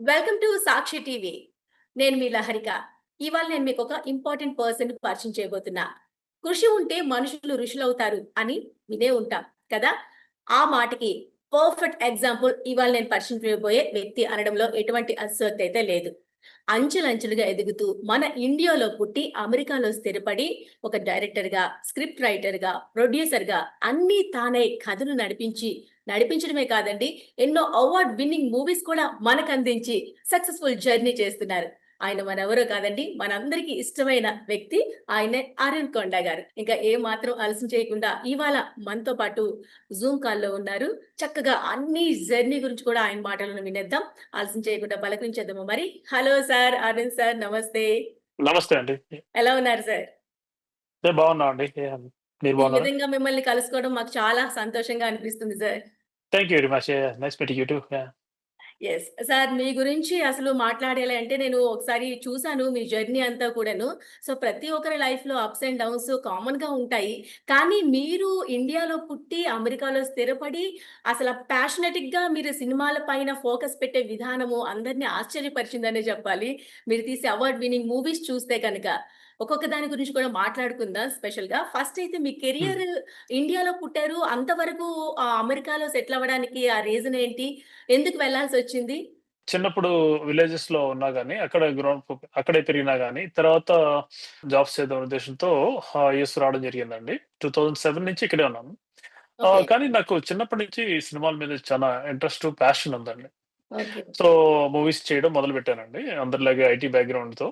Welcome to Sakshi TV. నేను మీ లహరిక. ఇవాళ నేను మీకొక ఇంపార్టెంట్ పర్సన్‌ని పరిచయం చేయబోతున్నా. కృషి ఉంటే మనుషులు ఋషులవుతారు అని వినే ఉంటాం కదా! ఆ మాటకి పర్ఫెక్ట్ ఎగ్జాంపుల్ ఇవాళ నేను పరిచయం చేయబోయే వ్యక్తి అనడంలో ఎటువంటి అతిశయోక్తి అయితే లేదు. అంచెలంచెలుగా ఎదుగుతూ మన ఇండియాలో పుట్టి అమెరికాలో స్థిరపడి ఒక డైరెక్టర్‌గా, స్క్రిప్ట్ రైటర్‌గా, ప్రొడ్యూసర్‌గా అన్నీ తానై కథను నడిపించడమే కాదండి, ఎన్నో అవార్డ్ విన్నింగ్ మూవీస్ కూడా మనకందించి సక్సెస్‌ఫుల్ జర్నీ చేస్తున్నారు. ఆయన మరెవరో కాదండి, మనందరికీ ఇష్టమైన వ్యక్తి ఆయనే అరుణ్ కొండ గారు. ఇంకా ఏ మాత్రం ఆలస్యం చేయకుండా ఇవాళ మనతో పాటు జూమ్ కాల్‌లో ఉన్నారు. చక్కగా అన్ని జర్నీ గురించి కూడా ఆయన మాటలను వినేద్దాం. ఆలస్యం చేయకుండా పలకరించేద్దామా మరి. Hello sir! అరుణ్ సార్ నమస్తే. నమస్తే అండి. ఎలా ఉన్నారు సార్? నేను బాగున్నామండి. మీరు ఈ బాగున్నారా? విధంగా మిమ్మల్ని కలుసుకోవడం మాకు చాలా సంతోషంగా అనిపిస్తుంది sir. Thank you very much. Nice meeting you too. Yes. Sir మీ గురించి అసలు మాట్లాడాలి అంటే నేను ఒకసారి చూసాను మీ జర్నీ అంతా కూడాను. సో, ప్రతి ఒక్కరి లైఫ్‌లో అప్స్ అండ్ డౌన్స్ కామన్‌గా ఉంటాయి. కానీ మీరు ఇండియాలో పుట్టి అమెరికాలో స్థిరపడి అసల ప్యాషనెటిక్‌గా మీరు సినిమాల పైన ఫోకస్ పెట్టే విధానము అందరిని ఆశ్చర్యపరిచిందనే చెప్పాలి. మీరు తీసే అవార్డ్ విన్నింగ్ మూవీస్ చూస్తే కనుక. ఒక్కొక్క దాని గురించి కూడా మాట్లాడుకుందాం స్పెషల్‌గా. ఫస్ట్ అయితే మీ హ్మ్. కెరియర్ ఇండియాలో పుట్టారు. అంతవరకు అమెరికాలో సెటిల్ అవ్వడానికి ఆ రీజన్ ఏంటి? ఎందుకు వెళ్ళాల్సొచ్చింది? చిన్నప్పుడు విలేజెస్‌లో ఉన్నా గాని, అక్కడే పెరిగినా గాని, తర్వాత జాబ్స్ చేద్దాం ఉద్దేశంతో యూఎస్ రావడం జరిగిందండి. 2007 నుంచి ఇక్కడే ఉన్నాను. ఓకే. కానీ నాకు చిన్నప్పటి నుంచి సినిమాల మీద చాలా ఇంట్రెస్ట్, ప్యాషన్ ఉందండి. ఓకే. సో, మూవీస్ చేయడం మొదలుపెట్టానండి. అందరిలాగే ఐటీ బ్యాక్‌గ్రౌండ్‌తో.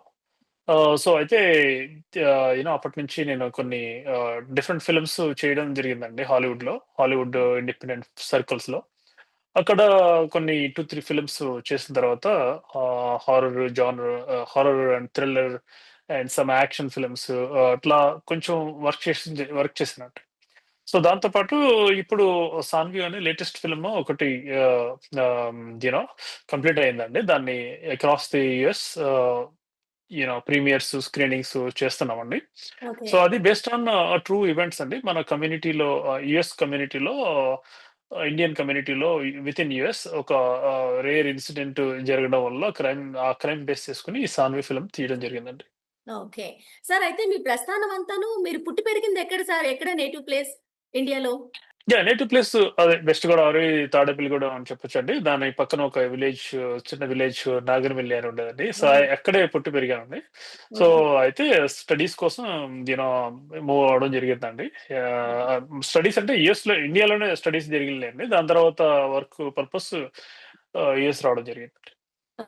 సో, అయితే అప్పటినుంచి నేను కొన్ని డిఫరెంట్ ఫిల్మ్స్ చేయడం జరిగిందండి హాలీవుడ్‌లో. హాలీవుడ్ ఇండిపెండెంట్ సర్కిల్స్‌లో. అక్కడ కొన్ని 2, 3 ఫిల్మ్స్ చేసిన తర్వాత horror and thriller and some action films అట్లా కొంచెం వర్క్ చేశానండి. సో, దాంతో పాటు ఇప్పుడు 'సాన్వి' అనే లేటెస్ట్ ఫిల్మ్ ఒకటి ఆహ్, ఆహ్, యూ నో కంప్లీట్ అయిందండి. దాన్ని across the US premieres, screenings చేస్తున్నామండి. ఓకే. సో, అది బేస్డ్ ఆన్ ట్రూ ఈవెంట్స్ అండి. మన కమ్యూనిటీలో యూఎస్ కమ్యూనిటీలో ఇండియన్ కమ్యూనిటీలో వితిన్ యూఎస్ ఒక రేర్ ఇన్సిడెంట్ జరగడం వల్ల క్రైమ్ బేస్ చేసుకొని ఈ 'సాన్వి' ఫిల్మ్ తీయడం జరిగిందండి. ఓకే. సార్ అయితే మీ ప్రస్థానం అంతాను మీరు పుట్టి పెరిగింది ఎక్కడ సార్? ఎక్కడ నేటివ్ ప్లేస్ ఇండియాలో? నేటివ్ ప్లేస్ అదే వెస్ట్ గోదావరి, తాడేపల్లిగూడెం అని చెప్పొచ్చండి. దాని పక్కన ఒక చిన్న విలేజ్ నాగరిమిల్లి అని ఉండేదండి. So, okay. అక్కడే పుట్టి పెరిగానండి. So, okay. అయితే స్టడీస్ కోసం యూనో మూవ్ అవ్వడం జరిగిందండి. స్టడీస్ అంటే ఇండియాలోనే స్టడీస్ జరిగినలేండి. దాని తర్వాత వర్క్ పర్పస్ యూఎస్ రావడం జరిగిందండి.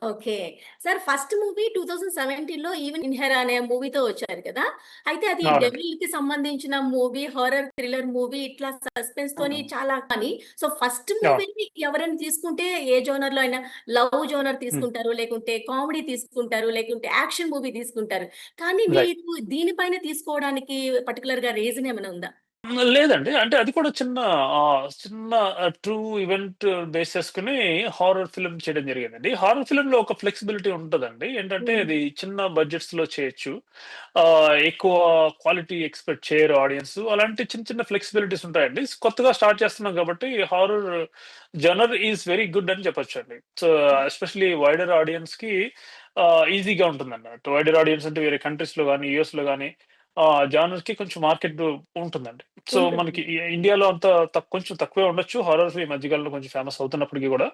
ఓకే. సార్ ఫస్ట్ మూవీ 2017లో 'ఈవెన్ ఇన్ హెర్' అనే మూవీతో వచ్చారు కదా! అయితే అది అవునండి. డెవిల్‌కి సంబంధించిన మూవీ, హారర్ థ్రిల్లర్ మూవీ ఇట్లా సస్పెన్స్‌తోని హ్మ్. చాలా కానీ సో, ఫస్ట్ అవును. మూవీని ఎవరైనా తీసుకుంటే ఏ జోనర్‌లో అయినా లవ్ జోనర్ హ్మ్. తీసుకుంటారు, లేకుంటే కామెడీ తీసుకుంటారు, లేకుంటే యాక్షన్ మూవీ తీసుకుంటారు. కానీ రైట్. మీకు దీనిపైన తీసుకోవడానికి పర్టిక్యులర్‌గా రీజన్ ఏమైనా ఉందా? లేదండి. అంటే అది కూడా చిన్న ట్రూ ఈవెంట్ బేస్ చేసుకొని హారర్ ఫిల్మ్ చేయడం జరిగిందండి. హారర్ ఫిల్మ్‌లో ఒక ఫ్లెక్సిబిలిటీ ఉంటదండి. ఏంటంటే హ్మ్. అది చిన్న బడ్జెట్స్‌లో చేయొచ్చు. ఎక్కువ క్వాలిటీ ఎక్స్‌పెక్ట్ చేయరు ఆడియన్స్. అలాంటి చిన్న చిన్న ఫ్లెక్సిబిలిటీస్ ఉంటాయండి. కొత్తగా స్టార్ట్ చేస్తున్నాం కాబట్టి హారర్ జనర్ ఈస్ వెరీ గుడ్ అని చెప్పొచ్చండి. సో, ఎస్పెషల్లీ వైడర్ ఆడియన్స్‌కి ఈజీగా ఉంటుందన్నట్టు. వైడర్ ఆడియన్స్ అంటే వేరే కంట్రీస్‌లో గాని, యూఎస్‌లో గాని జానర్‌కి కొంచెం మార్కెట్ ఉంటుందండి. సో, ఉంటుంది. మనకి ఇండియాలో అంత కొంచెం తక్కువే ఉండొచ్చు. హారర్ ఈ మధ్య కాలంలో కొంచెం ఫేమస్ అవుతున్నప్పటికి గూడా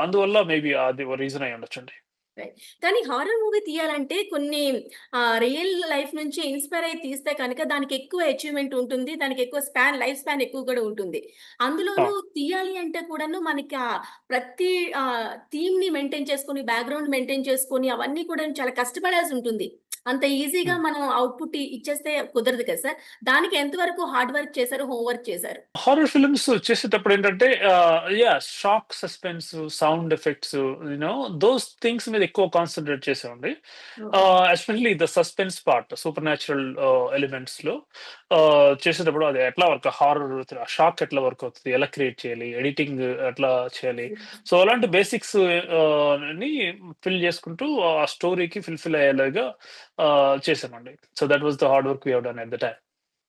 అందువల్ల మేబీ అది ఓ రీజన్ అయ్యుండొచ్చండి. రైట్. కానీ హారర్ మూవీ తీయాలంటే కొన్ని రియల్ లైఫ్ నుంచి ఇన్‌స్పైర్ అయ్యి తీస్తే కనుక దానికి ఎక్కువ అచీవ్‌మెంట్ ఉంటుంది. దానికి ఎక్కువ లైఫ్ స్పాన్ ఎక్కువ కూడా ఉంటుంది. అందులోనూ అవును. తీయాలి అంటే కూడాను మనకి ప్రతి థీమ్‌ని మెయింటైన్ చేసుకొని, బ్యాక్‌గ్రౌండ్ మెయింటైన్ చేసుకొని అవన్నీ కూడా చాలా కష్టపడాల్సి ఉంటుంది. అంత ఈజీగా హ్మ్. మనం అవుట్‌పుట్ ఇచ్చేస్తే కుదరదు కదా సార్! దానికి ఎంత వరకు హార్డ్ వర్క్ చేశారు? హోమ్ వర్క్ చేశారు? హారర్ ఫిల్మ్స్ చేసేటప్పుడేంటంటే shock, suspense, sound effects those things మీద ఎక్కువ కాన్సంట్రేట్ చేసామండి. Okay. Especially the suspense part supernatural ఎలిమెంట్స్‌లో చేసేటప్పుడు అది ఎట్లా షాక్ ఎట్లా వర్క్ అవుతది? ఎలా క్రియేట్ చేయాలి? ఎడిటింగ్ ఎట్లా చేయాలి? సో, అలాంటి బేసిక్స్ ని ఫిల్ చేసుకుంటూ ఆ స్టోరీకి ఫుల్‌ఫిల్ అయ్యేలాగా చేసామండి. So, that was the hard work we have done at the time.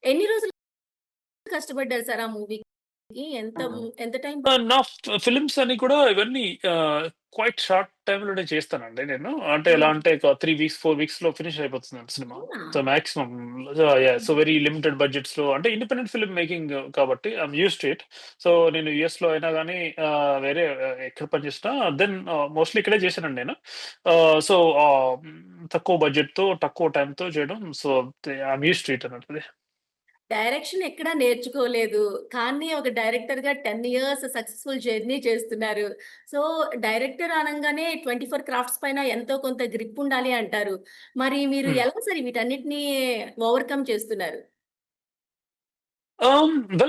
ఎన్ని రోజులు కష్టపడ్డారు సార్ ఆ మూవీకి? ఎంత హ్మ్. ఎంత టైం నా ఫిల్మ్స్ అన్ని కూడా ఇవన్నీ క్వైట్ షార్ట్ టైమ్‌లోనే చేస్తానండి నేను. అంటే ఎలా హ్మ్. అంటే ఒక 3 వీక్స్, 4 వీక్స్‌లో ఫినిష్ అయిపోతుందండి సినిమా. అవునా? So, maximum yeah! సో, హ్మ్. వెరీ లిమిటెడ్ బడ్జెట్స్‌లో అంటే ఇండిపెండెంట్ ఫిల్మ్ మేకింగ్ కాబట్టి I am used to it. So, నేను యూఎస్‌లో అయినా గాని వేరే ఎక్కడ పని చేసినా మోస్ట్‌లీ ఇక్కడే చేశానండి నేను. సో, తక్కువ బడ్జెట్‌తో, తక్కువ టైమ్‌తో చేయడం. So, I am used to it అన్నట్టు. డైరెక్షన్ ఎక్కడా నేర్చుకోలేదు. కానీ ఒక డైరెక్టర్‌గా 10 ఇయర్స్ సక్సెస్‌ఫుల్ జర్నీ చేస్తున్నారు. సో, డైరెక్టర్ అనంగానే 24 క్రాఫ్ట్స్ పైన ఎంతో కొంత గ్రిప్ ఉండాలి అంటారు. మరి మీరు హ్మ్. ఎలా సరి వీటన్నిటిని ఓవర్‌కమ్ చేస్తున్నారు?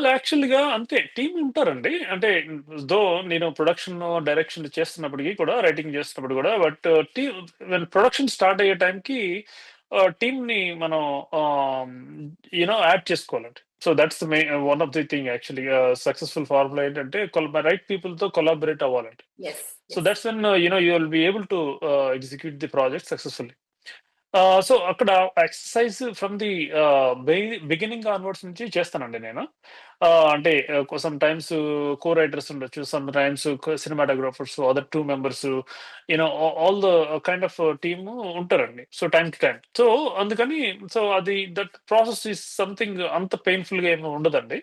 యాక్చువల్‌గా అంతే టీమ్ ఉంటారండి. అంటే దో నేను ప్రొడక్షన్, డైరెక్షన్ చేస్తున్నప్పటికి కూడా, రైటింగ్ చేస్తున్నప్పుడు కూడా టీమ్ ప్రొడక్షన్ స్టార్ట్ అయ్యే టైంకి టీమ్‌ని మనం ఆహ్, యాడ్ చేసుకోవాలండి. So, that's the one of the thing actually successful formula ఏంటంటే రైట్ పీపుల్‌తో కొలాబరేట్ అవ్వాలండి. Yes. So, yes. That's when you will be able to execute the project successfully. So, అక్కడ exercise from the beginning onwards నుంచి చేస్తానండి నేను. అంటే sometimes writers ఉండొచ్చు. Sometimes cinematographers, other 2 members all the kind of team ఉంటారండి. So, time to time. So, అందుకని that process is something అంత పెయిన్‌ఫుల్‌గా ఏమి ఉండదండి.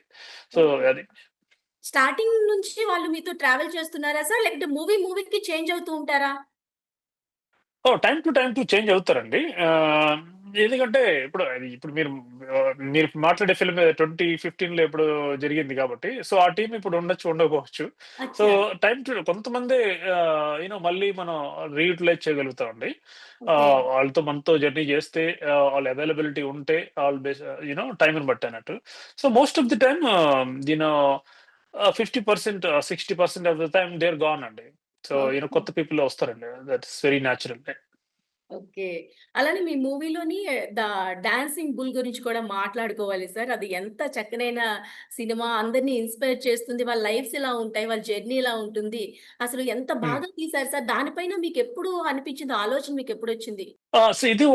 So, okay. అది. స్టార్టింగ్ నుంచి వాళ్ళు మీతో ట్రావెల్ చేస్తున్నారా సార్? లేకపోతే మూవీకి చేంజ్ అవుతూ ఉంటారా? Time to time to change అవుతారండి. ఎందుకంటే ఇప్పుడు మీరు మాట్లాడే ఫిల్మ్ 2015లో ఎప్పుడో జరిగింది కాబట్టి, సో, ఆ టీమ్ ఇప్పుడు ఉండొచ్చు, ఉండకపోవచ్చు. సో, అచ్చా! కొంతమందే మళ్ళీ మనం రీయుటిలైజ్ చేయగలుగుతామండి. ఓకే. మనతో జర్నీ చేస్తే వాళ్ళ అవైలబిలిటీ ఉంటే టైమ్‌ని బట్టి అన్నట్టు. So, most of the time you know 50% 60% of the time they are gone అండి. So, okay. కొత్త పీపుల్ వస్తారండి. That's very natural. ఓకే. అలానే మీ మూవీలోని ద డాన్సింగ్ బుల్ గురించి కూడా మాట్లాడుకోవాలి సార్. అది ఎంత చక్కనైన సినిమా. అందరిని ఇన్‌స్పైర్ చేస్తుంది. వాళ్ళ లైఫ్స్ ఇలా ఉంటాయి. వాళ్ళ జర్నీ ఇలా ఉంటుంది. అసలు ఎంత హ్మ్. బాగా తీశారు సార్. దానిపైన మీకెప్పుడు అనిపించింది? ఆలోచన మీకెప్పుడొచ్చింది? సో, ఇది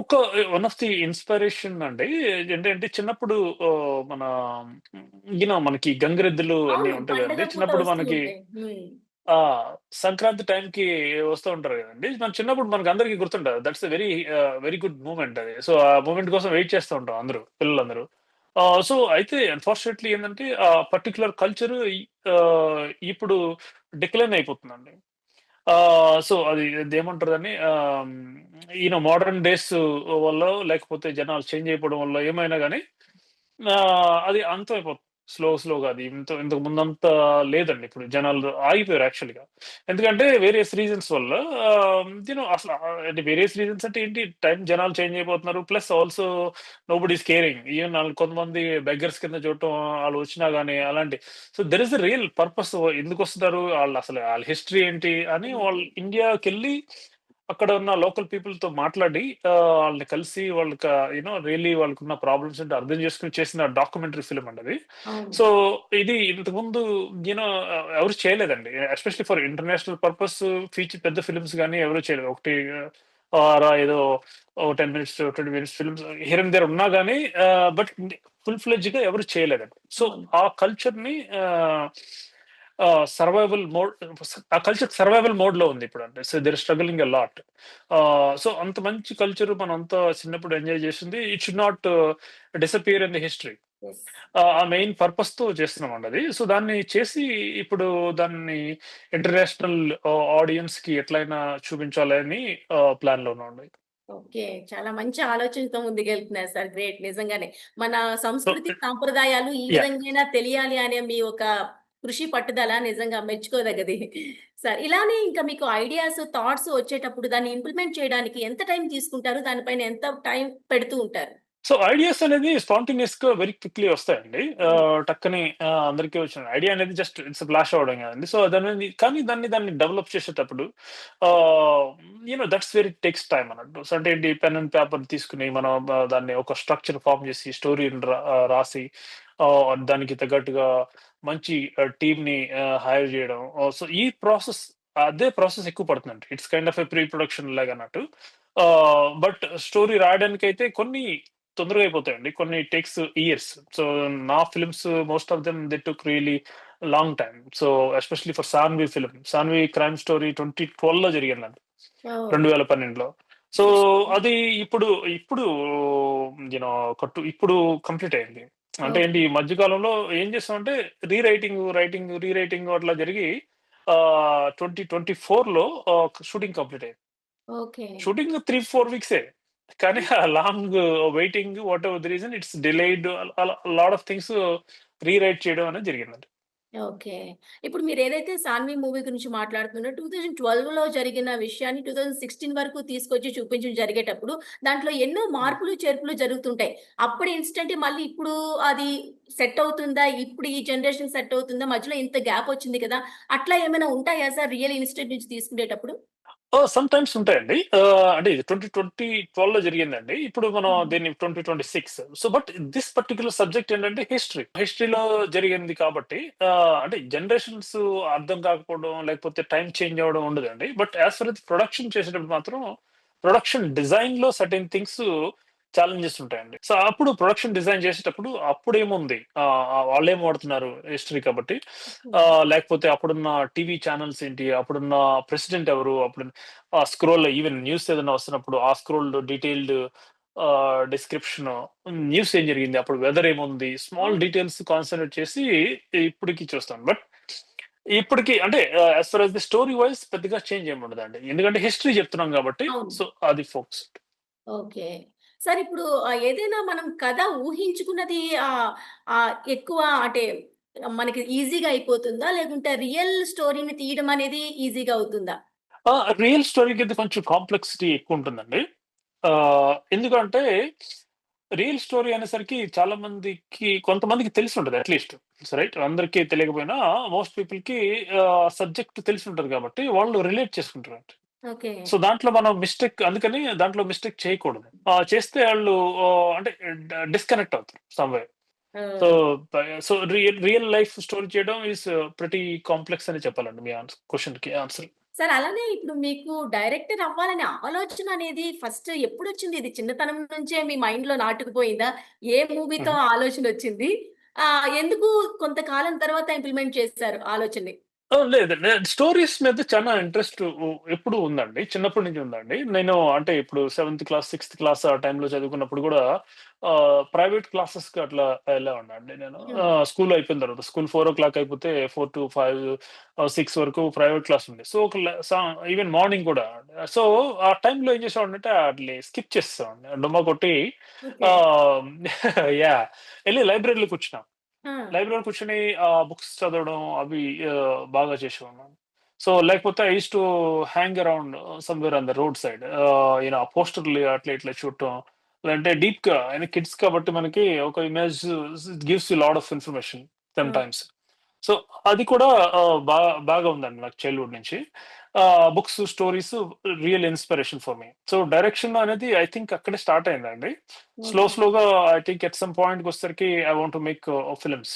వన్ ఆఫ్ ది ఇన్‌స్పిరేషన్ అండి. ఏంటంటే చిన్నప్పుడు మన మనకి గంగిరెద్దులు అన్నీ అవును. ఉంటాయి పండగ గదండీ! పూట చిన్నప్పుడు వస్తూ మనకి ఉంటాయి. హ్మ్. ఆ! సంక్రాంతి టైంకి వస్తూ ఉంటారు గదండీ! మన చిన్నప్పుడు మనకందరికి గుర్తుంటది. That's a very good movement అది. సో, ఆ మూవ్‌మెంట్ కోసం వెయిట్ చేస్తూ ఉంటాం అందరూ, పిల్లలందరూ. సో, అయితే అన్‌ఫార్చునేట్‌లీ ఏందంటే ఆ పర్టిక్యులర్ కల్చర్ ఇప్పుడు డిక్లైన్ అయిపోతుందండి. సో, అదేమంటారు దాన్ని మోడర్న్ డేస్ వల్లో లేకపోతే జనాలు చేంజ్ అయిపోవడం వల్ల ఏమైనా గాని అది అంతమైపోతుంది. స్లోగా అది ఇంతకు ముందంత లేదండి. ఇప్పుడు జనాలు ఆగిపోయారు యాక్చువల్‌గా. ఎందుకంటే వేరియస్ రీజన్స్ వల్ల అసల అంటే వేరియస్ రీజన్స్ అంటే ఏంటి జనాలు చేంజ్ అయిపోతున్నారు. Plus also nobody is caring. Even కొంతమంది బెగ్గర్స్ కింద చూడటం ఆళ్ళు వచ్చినా గాని అలాంటి. So, there is a real purpose ఎందుకొస్తున్నారు? ఆళ్ళ హిస్టరీ ఏంటి? అని వాళ్ళు హ్మ్. ఇండియాకెళ్ళి అక్కడ ఉన్న లోకల్ పీపుల్‌తో మాట్లాడి వాళ్ళని కలిసి వాళ్ళకి రియల్లీ వాళ్ళకున్న ప్రాబ్లమ్స్ ఏంటో అర్థం చేసుకొని చేసిన డాక్యుమెంటరీ ఫిల్మ్ అండి అది. అవును. సో, ఇది ఇంతకుముందు యూనో ఎవరు చేయలేదండి. ఎస్పెషల్లీ ఫర్ ఇంటర్నేషనల్ పర్పస్ పెద్ద ఫిల్మ్స్ గాని ఎవరు చేయలేదు. ఒకటి ఏదో ఓ 10 minutes, 20 minutes films here and there ఉన్నా గాని ఫుల్ ఫ్లెడ్జ్‌గా ఎవరు చేయలేదండి. సో, అవును. ఆ కల్చర్‌ని ఆహ్, ఆహ్, సర్వైవల్ మోడ్ ఆ కల్చర్ సర్వైవల్ మోడ్‌లో ఉంది ఇప్పుడంటే. So, they are struggling a lot. So, అంత మంచి కల్చర్ మనంతా చిన్నప్పుడు ఎంజాయ్ చేసింది. It should not disappear in the history. Yes. ఆ మెయిన్ పర్పస్‌తో చేస్తున్నామండి అది. సో, దాన్ని చేసి ఇప్పుడు దాన్ని ఇంటర్నేషనల్ ఆడియన్స్‌కి ఎట్లైనా చూపించాలని ప్లాన్‌లో ఉన్నామండి. ఓకే. చాలా మంచి ఆలోచనతో ముందుకెళ్తున్నారు సార్. గ్రేట్ నిజంగానే. మన సో, సంస్కృతి, సాంప్రదాయాలు ఈ యాహ్! విధంగైనా తెలియాలి అనే మీ ఒక కృషి, పట్టుదల నిజంగా మెచ్చుకోదగ్గది. సార్ ఇలానే ఇంకా మీకు ఐడియాస్, థాట్స్ వచ్చేటప్పుడు దాన్ని ఇంప్లిమెంట్ చేయడానికి ఎంత టైం తీసుకుంటారు? దానిపైన ఎంత టైం పెడుతూ ఉంటారు? సో, ఐడియాస్ అనేది స్పాంటేనియస్‌గా వెరీ క్విక్‌లీ వస్తాయండి. హ్మ్. టక్కని అందరికీ వచ్చిన ఐడియా అనేది జస్ట్ ఇట్స్ ఫ్లాష్ అవ్వడం కాదండి. సో, కానీ దాన్ని డెవలప్ చేసేటప్పుడు ఆహ్, that's where it takes time అన్నట్టు. సో, అంటే ఏంటి పెన్ అండ్ పేపర్ తీసుకొని మనం దాన్ని ఒక స్ట్రక్చర్ ఫార్మ్ చేసి స్టోరీని రాసి దానికి తగ్గట్టుగా మంచి టీమ్‌ని హైర్ చేయడం. సో, అదే ప్రాసెస్ ఎక్కువ పడుతుందండి. It's kind of a pre production లాగన్నట్టు. బట్ స్టోరీ రాయడానికైతే కొన్ని తొందరగా అయిపోతాయండి. కొన్ని టేక్స్ ఇయర్స్. సో, నా films most of them they took really long time. So, especially for 'Saanvi' film. 'Saanvi' crime story 2012లో జరిగిందండి. ఓహ్! 2012లో. సో, అది ఇప్పుడు ఇప్పుడు ఇప్పుడు కంప్లీట్ అయింది. అంటే ఏంటి ఓకే. ఈ మధ్య కాలంలో ఏం చేసామంటే రీరైటింగ్ అట్లా జరిగి 2024లో షూటింగ్ కంప్లీట్ అయింది. ఓకే. షూటింగ్ 3, 4 వీక్సే. కానీ ఆ long waiting what ever the reason it's delayed అలా లాట్ ఆఫ్ థింగ్స్ రీరైట్ చేయడం అనేది జరిగిందండి. ఓకే. ఇప్పుడు మీరేదైతే 'సాన్వి' మూవీ గురించి మాట్లాడుతున్నారో 2012లో జరిగిన విషయాన్ని 2016 వరకు తీసుకొచ్చి చూపించడం జరిగేటప్పుడు, దాంట్లో ఎన్నో హ్మ్. మార్పులు, చేర్పులు జరుగుతుంటాయి. అప్పుడు ఇన్‌స్టంట్ మళ్ళీ ఇప్పుడు అది సెట్ అవుతుందా? ఇప్పుడు ఈ జనరేషన్ సెట్ అవుతుందా? మధ్యలో ఇంత గ్యాప్ వచ్చింది కదా! అట్లా ఏమైనా ఉంటాయా సార్ రియల్ ఇన్‌స్టంట్ నుంచి తీసుకునేటప్పుడు? సమ్ టైమ్స్ ఉంటాయండి. అంటే ఇది 2012లో జరిగిందండి. ఇప్పుడు మనం హ్మ్. దీన్ని 2026. So, but this particular subject ఏంటంటే హిస్టరీ. హిస్టరీలో జరిగింది కాబట్టి అంటే జనరేషన్స్ అర్థం కాకపోవడం, లేకపోతే టైమ్ చేంజ్ అవ్వడం ఉండదండి. But as far as production చేసేటప్పుడు మాత్రం ప్రొడక్షన్ డిజైన్‌లో సర్టెన్ థింగ్స్ ఛాలెంజెస్ ఉంటాయండి. సో, అప్పుడు ప్రొడక్షన్ డిజైన్ చేసేటప్పుడు అప్పుడేముంది? వాళ్ళేం వాడుతున్నారు హిస్టరీ కాబట్టి. హ్మ్. లేకపోతే అప్పుడున్న టీవీ ఛానెల్స్ ఏంటి? అప్పుడున్న ప్రెసిడెంట్ ఎవరు? అప్పుడు ఆ స్క్రోల్ ఈవెన్ న్యూస్ ఏదైనా వస్తున్నప్పుడు ఆ స్క్రోల్ డీటెయిల్డ్ డిస్క్రిప్షన్ న్యూస్ ఏం జరిగింది? అప్పుడు వెదర్ ఏముంది? స్మాల్ అవును. డీటెయిల్స్ కాన్సంట్రేట్ చేసి ఇప్పటికి చూస్తాం. బట్ ఇప్పటికి అంటే as far as the story wise పెద్దగా చేంజ్ ఏమి ఉండదండి. ఎందుకంటే హిస్టరీ చెప్తున్నాం కాబట్టి అవును. సో అది ఫోకస్. ఓకే. సార్ ఇప్పుడు ఏదైనా మనం కథ ఊహించుకున్నది ఎక్కువ అంటే మనకి ఈజీగా అయిపోతుందా? లేకుంటే రియల్ స్టోరీని తీయడం అనేది ఈజీగా అవుతుందా? ఆ! రియల్ స్టోరీకైతే కొంచెం కాంప్లెక్సిటీ ఎక్కువుంటుందండి. ఎందుకంటే రియల్ స్టోరీ అనేసరికి చాలా మందికి కొంతమందికి తెలిసుంటది అట్‌లీస్ట్. రైట్. అందరికీ తెలియకపోయినా మోస్ట్ పీపుల్‌కి సబ్జెక్ట్ తెలిసుంటది కాబట్టి వాళ్ళు రిలేట్ చేసుకుంటారండి. ఓకే. సో, దాంట్లో మనం అందుకని దాంట్లో మిస్టేక్ చేయకూడదు. చేస్తే ఆళ్ళు అంటే డిస్కనెక్ట్ అవుతారు సమ్‌వేర్. సో, ఆ! So real real life story చేయడం ఈస్ ప్రిటీ కాంప్లెక్స్ అనే చెప్పాలండి మీ క్వెషన్‌కి ఆన్సర్. సార్ అలానే ఇప్పుడు మీకు డైరెక్టర్ అవ్వాలనే ఆలోచన అనేది ఫస్ట్ ఎప్పుడొచ్చింది? ఇది చిన్నతనం నుంచే మీ మైండ్‌లో నాటుకుపోయిందా? ఏ మూవీతో హుహు. ఆ ఆలోచనొచ్చింది? ఎందుకు కొంతకాలం తర్వాత ఇంప్లిమెంట్ చేసారు ఆలోచనని? లేదండి. స్టోరీస్ మీద చానా ఇంట్రెస్ట్ ఎప్పుడూ ఉందండి. చిన్నప్పటి నుంచి ఉందండి. నేను అంటే ఇప్పుడు సెవెంత్ క్లాస్, సిక్స్త్ క్లాస్ ఆ టైంలో చదువుకున్నప్పుడు గూడా ప్రైవేట్ క్లాసెస్‌కి అట్లా ఎళ్ళేవాడినండి నేను. హ్మ్. స్కూల్ అయిపోయిన తర్వాత. స్కూల్ 4:00 అయిపోతే 4-5 6 వరకు ప్రైవేట్ క్లాస్ ఉండేది. సో, ఒక లె సా ఈవెన్ మార్నింగ్ గూడా. సో, ఆ టైంలో ఏం చేసేవాడినంటే ఆటిని స్కిప్ చేసేసేవాడిని. డుమ్మా కొట్టి ఓకే. ఆహ్, యాహ్! ఎళ్లి లైబ్రరీలో కూర్చున్నా. ఆ! లైబ్రరీలో కూర్చొని బుక్స్ చదవడం అవి బాగా చేసేవాడిని. సో, లేకపోతే I used to hang around somewhere on the road side. ఆ పోస్టర్‌లు అట్లా ఇట్లా చూడటం. లేదంటే డీప్‌గా కిడ్స్ కాబట్టి మనకి ఒక image gives you lot of information ఆ! సమ్‌టైమ్స్. సో, అది కూడా బాగా ఉందండి నాకు చైల్డ్‌హుడ్ నుంచి. Books, stories real inspiration for me. So, direction అనేది ఐ థింక్ అక్కడే స్టార్ట్ అయిందండి. ఓకే. స్లోగా ఐ థింక్ ఎట్ సమ్ పాయింట్‌కొచ్చేసరికి I want to make films.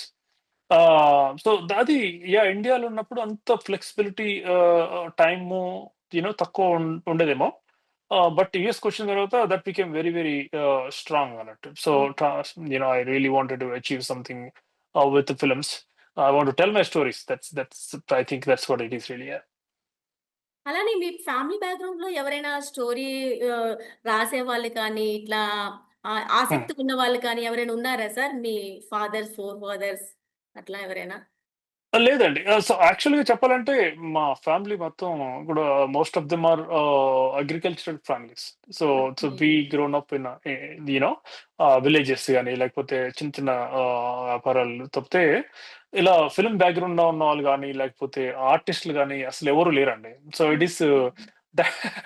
So, అది ఇండియాలో ఉన్నప్పుడు అంత ఫ్లెక్సిబిలిటీ టైము తక్కువ ఉండేదేమో. బట్ యూఎస్‌కొచ్చిన తర్వాత that became very very strong అన్నట్టు. సో, హ్మ్. I really wanted to achieve something with films. I want to tell my stories. That's I think that's what it is really. అలానే మీ family బ్యాక్‌గ్రౌండ్‌లో ఎవరైనా story ఆహ్, రాసేవాళ్ళు కానీ, ఇట్లా హ్మ్. ఆసక్తి ఉన్నవాళ్ళు కానీ ఎవరైనా ఉన్నారా సార్? మీ ఫాదర్స్, ఫోర్ ఫాదర్స్ అట్లా ఎవరైనా? లేదండి. సో, యాక్చువల్‌గా చెప్పాలంటే మా ఫ్యామిలీ మొత్తం కూడా most of them are agricultural families. So, okay. We grown up in you know villages గాని, లేకపోతే చిన్న చిన్న వ్యాపారాలు తప్పితే ఇలా ఫిల్మ్ బ్యాక్‌గ్రౌండ్‌లో ఉన్నవాళ్ళు గాని, లేకపోతే ఆర్టిస్ట్‌లు గాని అసలెవరు లేరండి. So, it is okay. The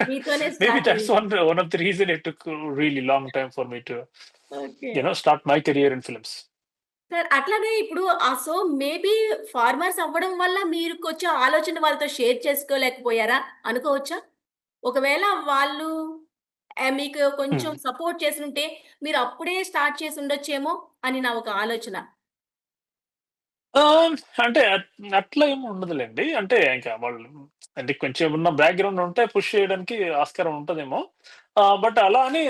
మీతోనే మేబీ స్టార్ట్ దట్స్ అయింది. One of the reason it took really long time for me to okay. Start my career in films. Sir అట్లానే ఇప్పుడు మేబీ ఫార్మర్స్ అవ్వడం వల్ల మీరుకొచ్చే ఆలోచన వాళ్ళతో షేర్ చేసుకోలేకపోయారా? అనుకోవచ్చా? ఒకవేళ వాళ్ళు మీకు కొంచెం హ్మ్. సపోర్ట్ చేసుంటే మీరు అప్పుడే స్టార్ట్ చేసుండొచ్చేమో అని నా ఒక ఆలోచన. అంటే అట్లా ఏమి ఉండదులెండి. అంటే ఇంకా వాళ్ళు అంటే కొంచెం ఏమన్నా బ్యాక్‌గ్రౌండ్ ఉంటే పుష్ చేయడానికి ఆస్కారం ఉంటదేమో. బట్ అలా అని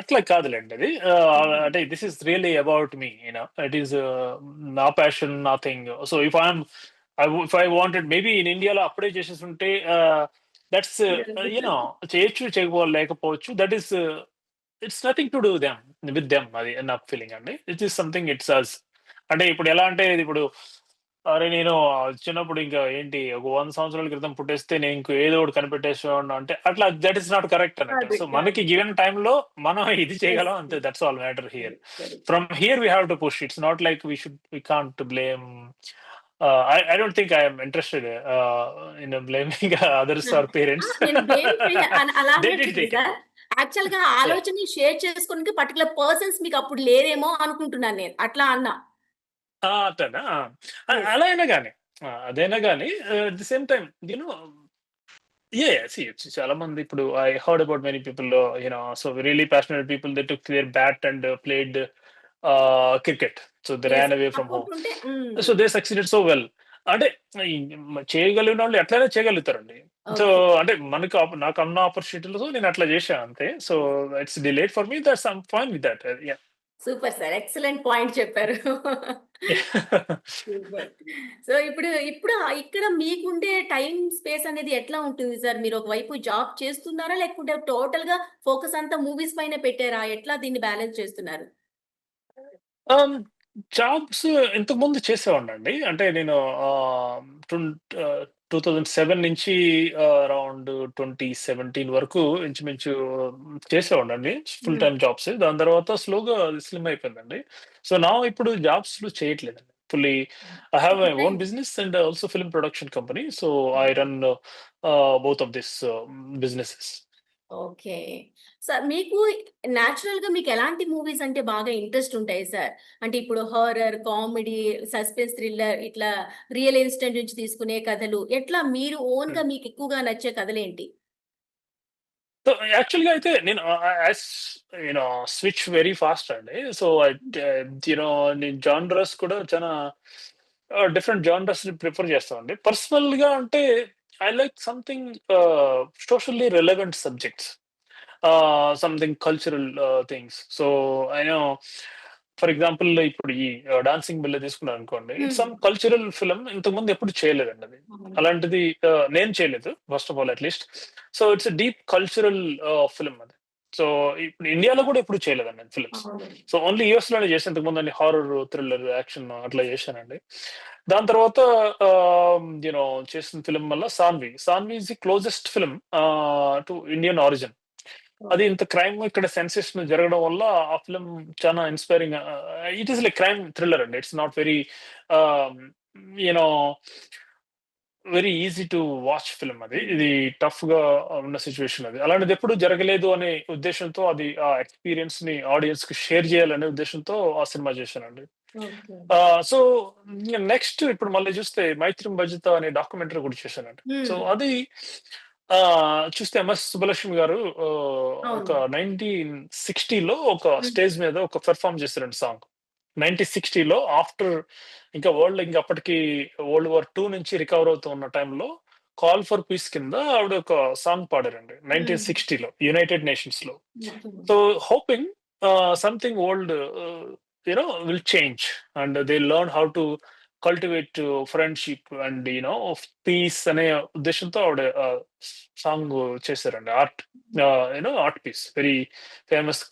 అట్లా కాదులెండి అది. హ్మ్. అంటే this is really about me it is నా ప్యాషన్, నా thing. So if I wanted maybe in ఇండియాలో అప్పుడే చేసేసుంటే దట్స్ చేయొచ్చు, లేకపోవచ్చు. It's nothing to do with them అది నా ఫీలింగ్ అండి. ఇట్ ఈస్ సంథింగ్ ఇట్స్ అస్. అంటే ఇప్పుడు ఎలా అంటే ఇప్పుడు అరే నేను చిన్నప్పుడు ఇంకా ఏంటి ఒక 100 సంవత్సరాల క్రితం పుట్టేస్తే నేను ఇంకో ఏదో ఒకటి కనిపెట్టేసేవాడిని అంటే అట్లా దట్ ఇస్ నాట్ కరెక్ట్ అన్నట్టు. అదే సో కాదు. మనకి గివెన్ టైమ్‌లో మనం ఇది యెస్. చేయగలం అంతే. That's all matter here. Very, very true. From here we have to push. It's not like we can't blame. I don't think I am interested in blaming others or parents. నేను blame అలా they did అనట్లేదు they can. Sir. యాక్చువల్‌గా yeah! ఆలోచనని share చేసుకోనికి particular persons మీకప్పుడు లేరేమో అనుకుంటున్నాను నేను. అట్లా అన్నా. అట్లనా? యెస్. అలా అయినా గాని అదైనా గాని at the same time you know see చాలా మంది ఇప్పుడు I heard about many people so really passionate people they took their bat and played cricket. So they yes. Ran away from home. Support ఉంటే so they succeeded so well. అంటే ఈ చేయగలిగినోళ్ళు ఎట్లైనా చేయగలుగుతారండి. So okay. అంటే నాకు అన్న ఆపర్చునిటీలో నేను అట్లా చేశా అంతే. So it's delayed for me that's I'm fine with that. Yeah! Super sir. Excellent point చెప్పారు. సూపర్. సో ఇప్పుడు ఇక్కడ మీకుండే టైమ్ స్పేస్ అనేది ఎట్లా ఉంటుంది సార్? మీరు ఒకవైపు జాబ్ చేస్తున్నారా? లేకుంటే టోటల్‌గా ఫోకస్ అంతా మూవీస్ పైనే పెట్టారా? ఎట్లా దీన్ని బ్యాలెన్స్ చేస్తున్నారు? ఆహ్, జాబ్స్ ఇంతకుముందు చేసేవాడినండి. అంటే నేను ఆహ్, ట్వం ఆహ్, 2007 నుంచి అరౌండ్ 2017 వరకు ఇంచుమించు చేసేవాడినండి. ఫుల్ హ్మ్. Time jobs. దాని తర్వాత స్లోగా స్లిమ్ అయిపోయిందండి. సో, ఇప్పుడు జాబ్స్‌లు చేయట్లేదండి. I have my own different. Business and also film production company. So, I okay. Run both of this businesses. Okay. Sir మీకు నేచురల్‌గా మీకెలాంటి మూవీస్ అంటే బాగా ఇంట్రెస్ట్ ఉంటాయి సార్? అంటే ఇప్పుడు హారర్, కామెడీ, సస్పెన్స్ థ్రిల్లర్ ఇట్లా రియల్ ఇన్సిడెంట్ నుంచి తీసుకునే కథలు ఎట్లా మీరు ఓన్‌గా మీకెక్కువగా నచ్చే కథలేంటి? సో, యాక్చువల్‌గా అయితే నేను స్విచ్ వెరీ ఫాస్ట్ అండి. సో, నేను జానరస్ కూడా చాలా డిఫరెంట్ జానరస్‌ని ప్రిఫర్ చేస్తామండి. పర్సనల్‌గా అంటే I like something socially relevant subjects. Something cultural things. So, I know for example ఇప్పుడు ఈ 'డాన్సింగ్ బిల్ల' తీసుకున్నారనుకోండి. ఇట్స్ హ్మ్. సమ్ కల్చరల్ ఫిల్మ్ ఇంతకుముందు ఎప్పుడు చేయలేదండి అది. అవును. అలాంటిది నేను చేయలేదు first of all at least. So, it's a deep cultural film అది. సో, ఇప్పుడు ఇండియాలో కూడా ఎప్పుడు చేయలేదండి నేను ఫిల్మ్స్. అవును. సో, ఓన్లీ యూఎస్‌లోనే చేశాను. ఇంతకుముందు అన్ని హారర్, థ్రిల్లర్, యాక్షన్ అట్లా చేశానండి. దాని తర్వాత చేసిన ఫిల్మ్ వల్ల 'Saanvi'. 'Saanvi' is the closest film to Indian origin. అది ఓకే. ఇంత క్రైమ్ ఇక్కడ సెన్సేషన్ జరగడం వల్ల ఆ ఫిల్మ్ చాలా inspiring. It is like crime thriller అండి. It's not very ah, you know very easy to watch film అది. హ్మ్. ఇది టఫ్‌గా ఉన్న సిట్యుయేషన్ అది. అలాంటిది ఎప్పుడు జరగలేదు అనే ఉద్దేశ్యంతో అది ఆ ఎక్స్‌పీరియన్స్‌ని ఆడియన్స్‌కి షేర్ చేయాలనే ఉద్దేశ్యంతో ఆ సినిమా చేశానండి. ఓకే. సో నెక్స్ట్ ఇప్పుడు మళ్ళీ చూస్తే 'మైత్రం భజిత' అనే డాక్యుమెంటరీ కూడా చేశానండి. సో హ్మ్. అది చూస్తే ఎంఎస్ సుబ్బలక్ష్మి గారు ఒక అవును. 1960లో ఒక హ్మ్. స్టేజ్ మీద ఒక పెర్ఫార్మ్ చేశారండి సాంగ్. 1960లో ఆఫ్టర్ ఇంకా వరల్డ్ ఇంక అప్పటికి వరల్డ్ వార్ 2 నుంచి రికవర్ అవుతూ ఉన్న టైంలో 'కాల్ ఫర్ పీస్' కింద ఆవిడ ఒక సాంగ్ పాడారండి. హ్మ్. 1960లో యునైటెడ్ నేషన్స్‌లో. Okay. So hoping something old will change and they learn how to cultivate friendship and peace అనే ఉద్దేశ్యంతో ఆవిడ సాంగ్ చేశారండి. Art piece. Very famous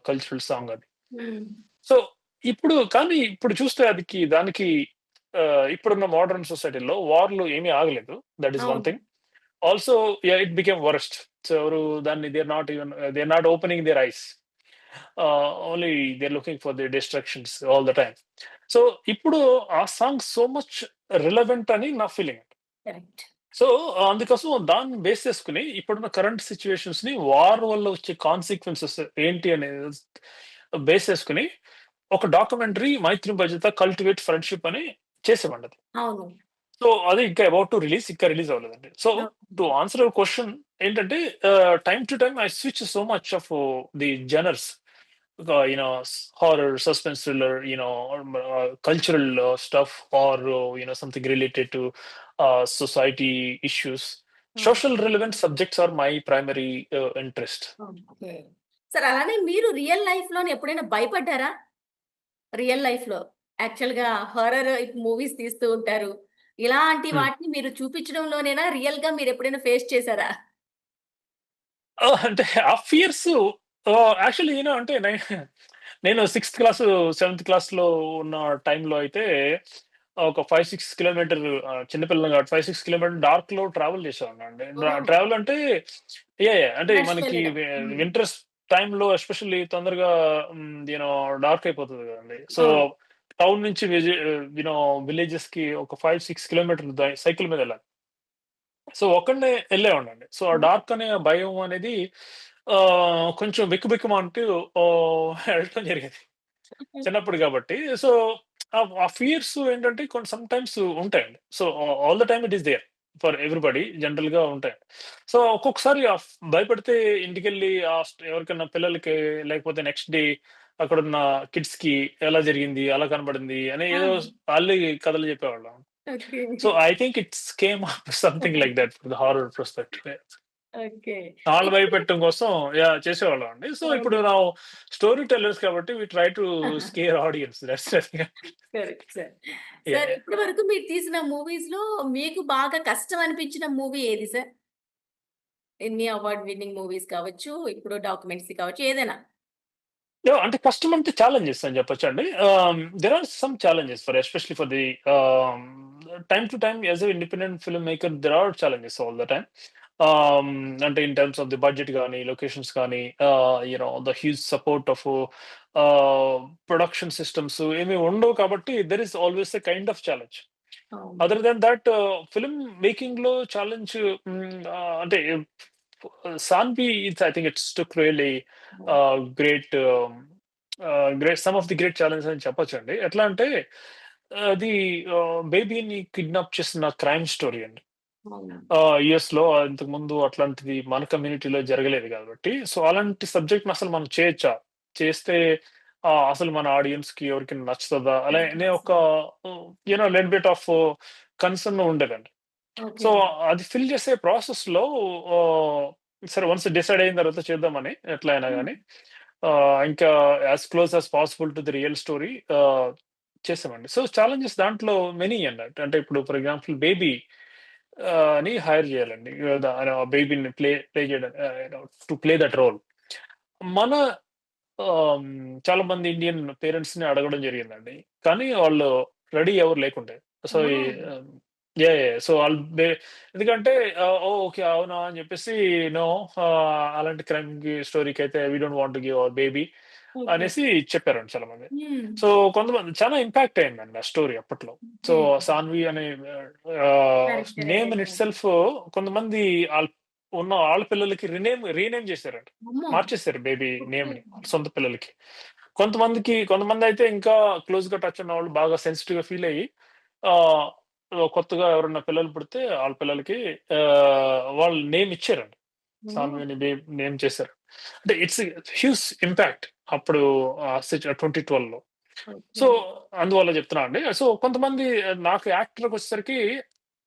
cultural song అది. హ్మ్. సో కానీ ఇప్పుడు చూస్తే దానికి ఇప్పుడున్న మోడర్న్ సొసైటీలో వార్‌లు ఏమీ ఆగలేదు. దట్ ఈస్ వన్ అవును. Thing. Also it became worst. So ఎవరు దాన్ని they are not opening their eyes. Only they are looking for the distractions all the time. So ఇప్పుడు ఆ సాంగ్ సో మచ్ రిలవెంట్ అని నా ఫీలింగ్. కరెక్ట్. సో అందుకోసం దాన్ని base చేసుకొని ఇప్పుడున్న కరెంట్ సిట్యుయేషన్స్‌ని వార్ వల్ల వచ్చే కాన్సిక్వెన్సెస్ ఏంటి అనేది బేస్ చేసుకొని ఒక documentary 'Maitri Bhajata cultivate friendship' అని చేసామండి. అవును. సో అది ఇంకా అబౌట్ టు రిలీజ్. ఇంకా రిలీజ్ అవ్వలేదండి. So to okay. Answer your question ఏంటంటే time to time I switch so much of the genres. horror, suspense thriller, or cultural stuff, or something related to society issues. Social relevant subjects are my primary interest. Okay. Sir అలానే మీరు real లైఫ్‌లోని ఎప్పుడైనా భయపడ్డారా? Real లైఫ్‌లో. యాక్చువల్‌గా horror movies తీస్తూ ఉంటారు. ఇలాంటి Hmm. వాటిని మీరు చూపించడంలోనేనా రియల్‌గా మీరెప్పుడైనా ఫేస్ చేసారా? అంటే ఆ ఫియర్స్ యాక్చువల్లీ అంటే నేను సిక్స్త్ క్లాస్, సెవెంత్ క్లాస్‌లో ఉన్న టైంలో అయితే ఒక 5, 6 కిలోమీటర్ చిన్నపిల్లని కాబట్టి 5, 6 కిలోమీటర్ డార్క్‌లో ట్రావెల్ చేసేవాడినండి. ఓహ్! ట్రావెల్ అంటే అంటే రష్ మనకి వెళ్ళడం. హ్మ్. వింటర్స్ టైమ్‌లో ఎస్పెషల్లీ తొందరగా డార్క్ అయిపోతది కదండీ. సో, అవును. టౌన్ నుంచి విలేజెస్‌కి ఒక 5, 6 కిలోమీటర్లు సైకిల్ మీద వెళ్ళాలి. సో, ఒక్కడినే ఎళ్ళేవాడినండి. సో, ఆ హ్మ్. డార్క్ అనే భయం అనేది కొంచెం బిక్కుబిక్కుమంటూ వెళ్ళటం జరిగేది. చిన్నప్పుడు గాబట్టి. సో, ఆ ఫియర్స్ ఏంటంటే సమ్ టైమ్స్ ఉంటాయండి. So, all the time it is there for everybody జనరల్‌గా ఉంటాయి. సో, ఒక్కొక్కసారి భయపడితే ఇంటికెళ్ళి ఎవరికన్నా పిల్లలకి లేకపోతే నెక్స్ట్ డే అక్కడున్న కిడ్స్‌కి ఎలా జరిగింది, అలా కనపడింది అని ఆ! ఏదో ఆళ్ళే కథలు చెప్పేవాళ్ళం. Okay. So, I think it's came up something like that for the horror perspective. Okay. ఆళ్ళని ఇప్పుడు భయపెట్టడం కోసం చేసేవాళ్ళం అండి. సో, ఇప్పుడు అవును. స్టోరీ టెల్లర్స్ కాబట్టి we try to scare audience. That's the thing. Correct sir. Sir yeah! ఇప్పటి వరకు మీరు తీసిన మూవీస్‌లో మీకు బాగా కష్టం అనిపించిన మూవీ ఏది సార్? ఎన్ని అవార్డ్ విన్నింగ్ మూవీస్ కావచ్చు, ఇప్పుడు డాక్యుమెంటరీ కావచ్చు ఏదైనా. యాహ్! అంటే కష్టం అంటే ఛాలెంజెస్ అని చెప్పొచ్చండి. There are some challenges especially for the time to time as a independent filmmaker there are challenges all the time. అంటే in terms of the budget గాని, లొకేషన్స్ కానీ, the huge support of production systems ఏమి ఉండవు కాబట్టి there is always a kind of challenge. అవును. Other than that film మేకింగ్‌లో challenge అంటే 'Saanvi' I think it's took really అవును. Great some of the great challenge అని చెప్పొచ్చండి. ఎట్లా అంటే అది బేబీని కిడ్నాప్ చేసిన క్రైమ్ స్టోరీ అండి. అవును. యూఎస్‌లో ఇంతకుముందు అట్లాంటిది మన కమ్యూనిటీలో జరగలేదు కాబట్టి, సో, అలాంటి సబ్జెక్ట్‌ని అసలు మనం చేయొచ్చా? చేస్తే అసలు మన ఆడియన్స్‌కి ఎవరికైనా నచ్చుతదా? అనే ఒక లిటిల్ బిట్ ఆఫ్ కన్సర్న్ ఉండేదండి. So, okay. అది ఫిల్ చేసే ప్రాసెస్‌లో ఆహ్, సరే వన్స్ డిసైడ్ అయిన తర్వాత చేద్దామని ఎట్లా అయినా హ్మ్. గాని ఇంకా as close as possible to the real story చేసామండి. సో, ఛాలెంజెస్ దాంట్లో మెనీ అన్నట్టు. అంటే ఇప్పుడు ఫర్ ఎగ్జాంపుల్ బేబీ అని హైర్ చేయాలండి. బేబీని ప్లే చేయడం టు ప్లే దట్ రోల్. మన చాలా మంది ఇండియన్ పేరెంట్స్‌ని అడగడం జరిగిందండి. కానీ వాళ్ళు రెడీ ఎవరు లేకుండే. సో, ఓహ్! ఆహ్, యాహ్! సో, ఎందుకంటే ఓహ్! ఓకే. అవునా అని చెప్పేసి నో అలాంటి క్రైమ్‌కి స్టోరీకైతే we don't want to give our baby okay. అనేసి చెప్పారండి చాలామంది. హ్మ్. సో, కొంతమంది చాలా ఇంపాక్ట్ అయిందండి ఆ స్టోరీ అప్పట్లో. So, okay. సాన్వి అనే ఆహ్, క్యారెక్టర్ నేమ్ ఇన్ ఏదైతే ఇట్ సెల్ఫ్ కొంతమంది ఉన్న ఆడపిల్లలకి రీనేమ్ చేశారంట. అమ్మో! మార్చేసారు బేబీ ఓకే. నేమ్‌ని సొంత పిల్లలకి. కొంతమందయితే ఇంకా క్లోజ్‌గా టచ్ ఉన్నవాళ్ళు బాగా సెన్సిటివ్‌గా ఫీల్ అయ్యి ఆహ్, కొత్తగా ఎవరైనా పిల్లలు పుడితే ఆళ్ళ పిల్లలకి వాళ్ళు నేమ్ ఇచ్చారండి. ఓహ్! సాన్వి అని నేమ్ చేశారు. అంటే ఇట్స్ హ్యూజ్ ఇంపాక్ట్ అప్పుడు 2012లో. ఓకే. సో, అందువల్ల చెప్తున్నా అండి. సో, కొంతమంది నాకు యాక్టర్‌కొచ్చేసరికి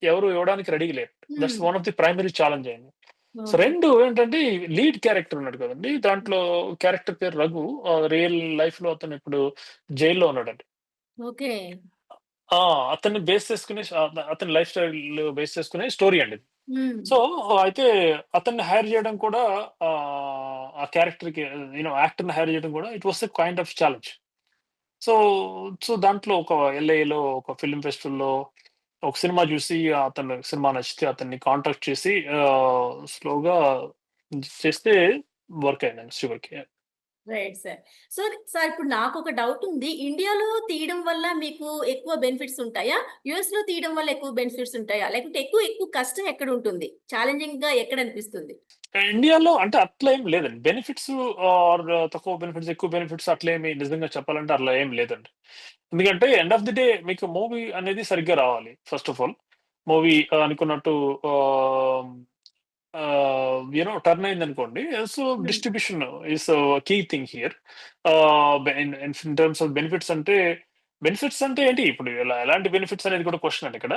ఎవరు ఇవ్వడానికి రెడీగా లేరు. That's hmm. One of the primary challenge అయింది. So, okay. 2 ఏంటంటే లీడ్ క్యారెక్టర్ ఉన్నాడు కదండీ! దాంట్లో క్యారెక్టర్ పేరు రఘు. రియల్ లైఫ్‌లో అతను ఇప్పుడు జైల్‌లో ఉన్నాడండి. ఓకే. ఆ! అతన్ని బేస్ చేసుకుని అతని లైఫ్ స్టైల్ బేస్ చేసుకునే స్టోరీ అండి. హ్మ్. సో, అయితే అతన్ని హైర్ చేయడం కూడా ఆ క్యారెక్టర్‌కి యాక్టర్‌ని హైర్ చేయడం కూడా it was a kind of challenge. So, దాంట్లో ఒక ఎల్ఏలో ఒక ఫిల్మ్ ఫెస్టివల్‌లో ఒక సినిమా చూసి అతను సినిమా నచ్చితే అతన్ని కాంటాక్ట్ చేసి స్లోగా చేస్తే వర్క్ అయిందండి చివరికి. Right sir. సో, సార్ ఇప్పుడు నాకొక డౌటుంది. ఇండియాలో తీయడం వల్ల మీకు ఎక్కువ బెనిఫిట్స్ ఉంటాయా? యూఎస్‌లో తీయడం వల్ల ఎక్కువ బెనిఫిట్స్ ఉంటాయా? లేకుంటే ఎక్కువ కష్టం ఎక్కడుంటుంది? ఛాలెంజింగ్‌గా ఎక్కడనిపిస్తుంది? ఇండియాలో అంటే అట్లా ఏం లేదండి. బెనిఫిట్స్ ఆర్ తక్కువ బెనిఫిట్స్, ఎక్కువ బెనిఫిట్స్ అట్లేమి నిజంగా చెప్పాలంటే అట్లా ఏం లేదండి. ఎందుకంటే ఎండ్ ఆఫ్ ది డే మీకు మూవీ అనేది సరిగ్గా రావాలి ఫస్ట్ ఆఫ్ ఆల్. మూవీ అనుకున్నట్టు ఆహ్ టర్న్ అయిందనుకోండి. So, hmm. Distribution is key thing here. In terms of benefits అంటే ఏంటి? ఇప్పుడు ఎలాంటి బెనిఫిట్స్ అనేది కూడా క్వెషన్ అండి ఇక్కడ.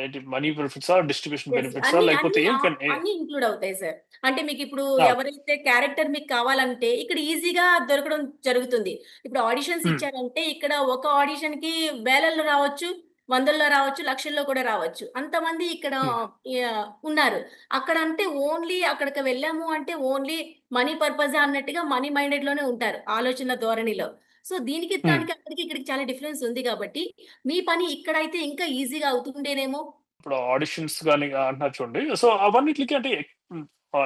ఏంటి మనీ బెనిఫిట్సా? Distribution yes. బెనిఫిట్సా? అన్ని లేకపోతే అన్ని ఏం అన్ని ఇంక్లూడ్ అవుతాయి సార్. అంటే మీకిప్పుడు ఆ! ఎవరైతే క్యారెక్టర్ మీకు కావాలంటే ఇక్కడ ఈజీగా దొరకడం జరుగుతుంది. ఇప్పుడు ఆడిషన్స్ హ్మ్. ఇచ్చారంటే ఇక్కడ ఒక ఆడిషన్‌కి వేలల్లో రావచ్చు, వందల్లో రావచ్చు, లక్షల్లో కూడా రావచ్చు. అంతమంది ఇక్కడ హ్మ్. ఉన్నారు. అక్కడంటే ఓన్లీ అక్కడికి వెళ్ళాము అంటే ఓన్లీ మనీ పర్పసే అన్నట్టుగా మనీ మైండెడ్‌లోనే ఉంటారు. ఆలోచన ధోరణిలో. సో, దీనికి హ్మ్. దానికి అక్కడికి ఇక్కడికి చాలా డిఫరెన్స్ ఉంది కాబట్టి మీ పని ఇక్కడైతే ఇంకా ఈజీగా అవుతుండేనేమో. ఇప్పుడు ఆడిషన్స్ గాని అంటున్నారు చూడండి. సో, అవన్నిట్లికి అంటే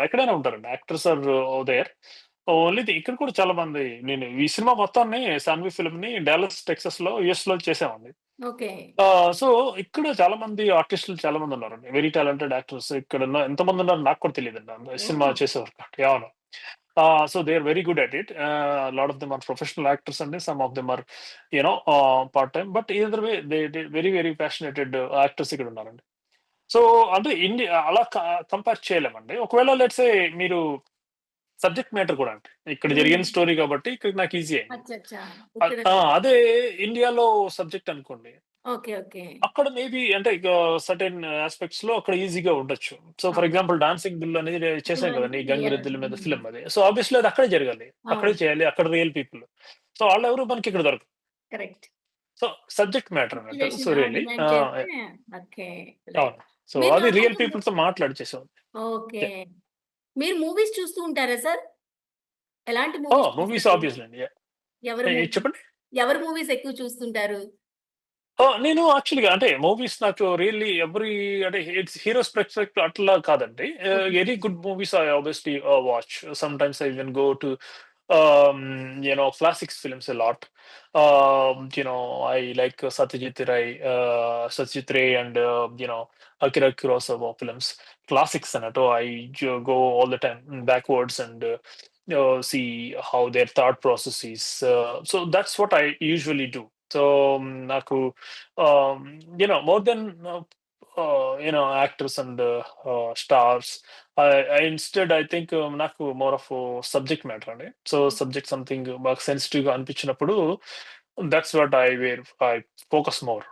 ఎక్కడైనా ఉంటారండి. Actors are there. ఓన్లీ ఇక్కడ కూడా చాలా మంది నేను ఈ సినిమా మొత్తాన్ని 'సాన్వి' ఫిల్మ్‌ని డాలస్, టెక్సాస్‌లో యూఎస్‌లో చేసామండి. ఓకే. సో, ఇక్కడ చాలా మంది ఆర్టిస్టులు చాలా మందున్నారండి. వెరీ టాలెంటెడ్ యాక్టర్స్ ఇక్కడున్న ఎంతమందున్నారో నాకు కూడా తెలీదండి. సినిమా ఓహ్! చేసేవారు కాబట్టి. అవును. So, they are very good at it. Lot of them are professional actors అండి. Some of them are part time. But either way they very, very passionated actors ఇక్కడున్నారండి. సో, అంటే అలా కంపేర్ చేయలేమండి. ఒకవేళ లెట్స్ సే మీరు సబ్జెక్ట్ మ్యాటర్ కూడా అండి. ఇక్కడ హ్మ్. జరిగిన స్టోరీ కాబట్టి ఇక్కడ నాకు ఈజీ అయింది. అచ్చచ్చా! ఇక్కడ అదే ఇండియాలో సబ్జెక్ట్ అనుకోండి. ఓకే. ఓకే. అక్కడ మేబీ అంటే సర్టెన్ యాస్పెక్ట్స్‌లో అక్కడ ఈజీగా ఉండొచ్చు. సో, ఫర్ అవును. ఎగ్జాంపుల్ 'డాన్సింగ్ బుల్' అనేది చేసాం గుర్రని కదండీ! యాహ్! గంగిరెద్దుల మీద హ్మ్. ఫిల్మ్ అది. సో, ఆబ్వియస్లీ అది అక్కడే జరగాలి. అక్కడే అవును. చేయాలి. అక్కడ రియల్ పీపుల్. సో, ఆళ్ళెవరు మనకి ఇక్కడ దొరకరు. కరెక్ట్. సో, సబ్జెక్ట్ మ్యాటర్ అన్నట్టు. సో, సిట్యుయేషన్ రియల్లీ డిమాండ్ చేస్తే ఓకే. రైట్. అవును. సో, మీరు అది రియల్ నార్మల్‌గా పీపుల్‌తో మాట్లాడి చేసేవాడిని. ఓకే. యాహ్! మీరు మూవీస్ చూస్తూ ఉంటారా సార్? ఎలాంటి మూవీస్ మూవీస్ చూస్తారు? ఆబ్వియస్లీ అండి. యాహ్! ఎవరి మూవీ చెప్పండి? ఎవరి మూవీస్ ఎక్కువ చూస్తుంటారు? నేను యాక్చువల్‌గా అంటే మూవీస్ నాకు రియల్లీ అంటే ఇట్స్ హీరోస్ పర్స్పెక్టివ్ అట్లా కాదండి. Okay. Any good movies I obviously watch. Sometimes I even go to classics films a lot. I like Satyajit Ray and Akira Kurosawa films, classics అన్నట్టు. Go all the time backwards and see how their thought process is. So that's what I usually do. So నాకు more than actors and stars, I think నాకు more of subject matter అండి. So subject something బాగా సెన్సిటివ్‌గా అనిపించినప్పుడు that's what I focus more.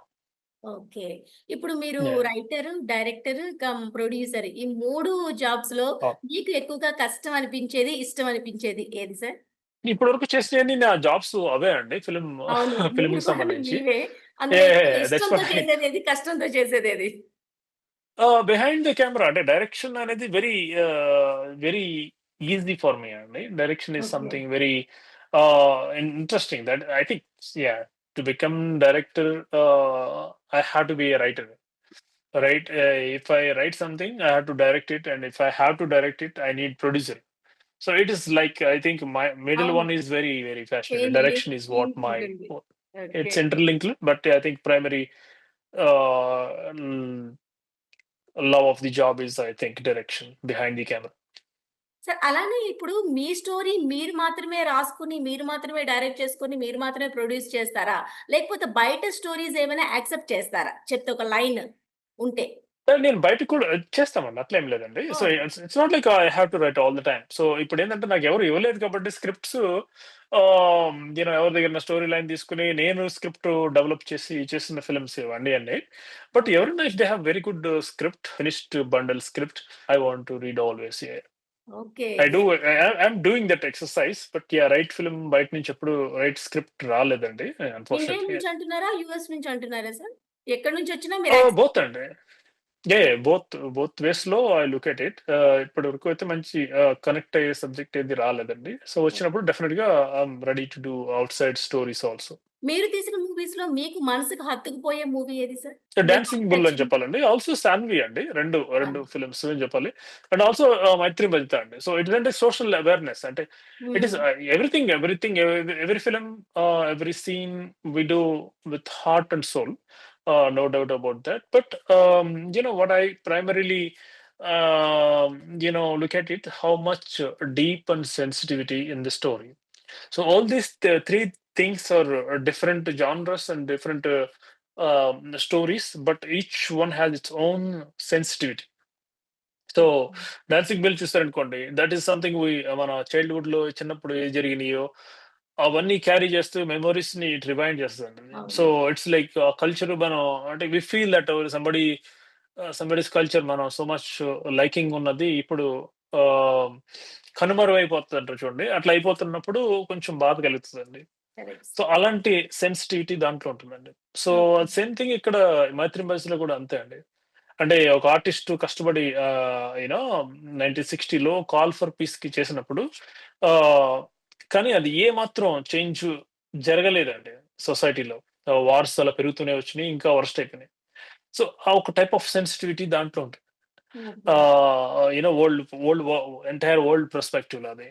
Okay. ఇప్పుడు మీరు yeah! Writer, director producer ఈ 3 జాబ్స్‌లో మీకు ఎక్కువగా కష్టం అనిపించేది, ఇష్టం అనిపించేది ఏది సార్? ఇప్పటివరకు చేసినయన్ని నా జాబ్స్ అవే అండి. అవును. 3 ఫిల్మ్‌కి కూడా సంబంధించి. మీవే. అందులో యాహ్! ఎక్కువగా యాహ్! దట్స్ ఇష్టంతో వాట్ చేసేదేది? కష్టంతో చేసేదేది? బిహైండ్ ద కెమెరా అంటే డైరెక్షన్ అనేది వెరీ ఈజీ ఫర్ మీ అండి. Direction is okay. Something very interesting that I think. Yeah! To become director I have to be a writer. Right? If I write something, I have to direct it, and if I have to direct it, I need producer. So it is like I think my middle అవును. one is very, very passionate. Chain Direction is what link my ఉంటుంది. Okay. it's interlinked, but I think primary uh, l- love of the job is I think direction behind the camera. Sir అలానే ఇప్పుడు మీ story మీరు మాత్రమే రాసుకొని, మీరు మాత్రమే direct చేసుకొని, మీరు మాత్రమే ప్రొడ్యూస్ చేస్తారా? లేకపోతే బయట స్టోరీస్ ఏమైనా యాక్సెప్ట్ చేస్తారా? చెప్తే ఒక లైన్ ఉంటే? నేను బయటకి కూడా చేస్తామండి. అట్లేం లేదండి. So, oh! It's not like I have to right all the time. So, ఇప్పుడేంటంటే నాకెవరు ఇవ్వలేదు కాబట్టి స్క్రిప్ట్స్ ఎవరి దగ్గరన్నా స్టోరీ లైన్ తీసుకొని నేను స్క్రిప్ట్ డెవలప్ చేసి చేసిన ఫిల్మ్స్ ఇవన్నీ అన్ని. But okay. ఎవరైనా if they have very good script, finished bundle script, I want to read always. Okay. I'm doing that exercise. But right film బయట నుంచి ఎప్పుడు రైట్ స్క్రిప్ట్ రాలేదండి ఇండియా అన్‌ఫార్చునేట్‌లీ. నుంచి అంటున్నారా? యూఎస్ నుంచి అంటున్నారా సార్? ఎక్కడి నుంచొచ్చినా మీరు యాక్సెప్ట్ బోత్ అండి. బోత్ వేస్‌లో ఐ లుక్ ఎట్ ఇట్. ఇప్పటివరకు అయితే మంచి కనెక్ట్ అయ్యే సబ్జెక్ట్ ఏది రాలేదండి. సో, వచ్చినప్పుడు డెఫినిట్‌గా I'm ready to do outside stories also. మీరు తీసిన మూవీస్‌లో మీకు మనసుకు హత్తుకుపోయే మూవీ ఏది సార్? మీకు 'డాన్సింగ్ బాగా బుల్' అని నచ్చింది? చెప్పాలండి. ఆల్సో 'సాన్వి' అండి. 2 అవును. ఫిల్మ్స్ అని చెప్పాలి. అండ్ ఆల్సో 'మైత్రి భజిత' అండి. సో, ఇదేంటంటే సోషల్ అవేర్‌నెస్ అంటే it is hmm. Everything every film, every scene we do with heart and soul. No doubt about that. But what I primarily look at it, how much deep and sensitivity in the story. So all these three things are different genres and different stories, but each one has its own sensitivity. So, okay. 'Dancing bell' చూసారనుకోండి, that is something మన చైల్డ్‌హుడ్‌లో చిన్నప్పుడు ఏం జరిగినాయో, అవన్నీ carry చేస్తూ మెమోరీస్‌ని it remind చేస్తదండి. సో, అవును. ఇట్స్ లైక్ కల్చర్ మనం అంటే we feel that somebody's culture మనం సో మచ్ లైకింగ్ ఉన్నది ఇప్పుడు ఆహ్, కనుమరుగైపోతుందంటారు చూడండి. అట్లా అయిపోతున్నప్పుడు కొంచెం బాధ కలుగుతదండి. కరెక్ట్. సో, అలాంటి సెన్సిటివిటీ దాంట్లో ఉంటుందండి. So, okay. సేమ్ థింగ్ ఇక్కడ 'మైత్రి మూవీస్‌లో' కూడా అంతే అండి. అంటే ఒక ఆర్టిస్ట్ కష్టపడి 1960లో 'కాల్ ఫర్ పీస్‌కి' చేసినప్పుడు ఆహ్, కానీ అది ఏ మాత్రం చేంజ్ జరగలేదండి సొసైటీలో. వార్స్ అలా పెరుగుతూనే వచ్చినియి. ఇంకా వరస్ట్ అయిపోయినాయి. సో, ఆ ఒక టైప్ ఆఫ్ సెన్సిటివిటీ దాంట్లో ఉంటుంది. ఓకే. వరల్డ్ వరల్డ్ వ ఎంటైర్ వరల్డ్ పర్స్పెక్టివ్‌లో అది.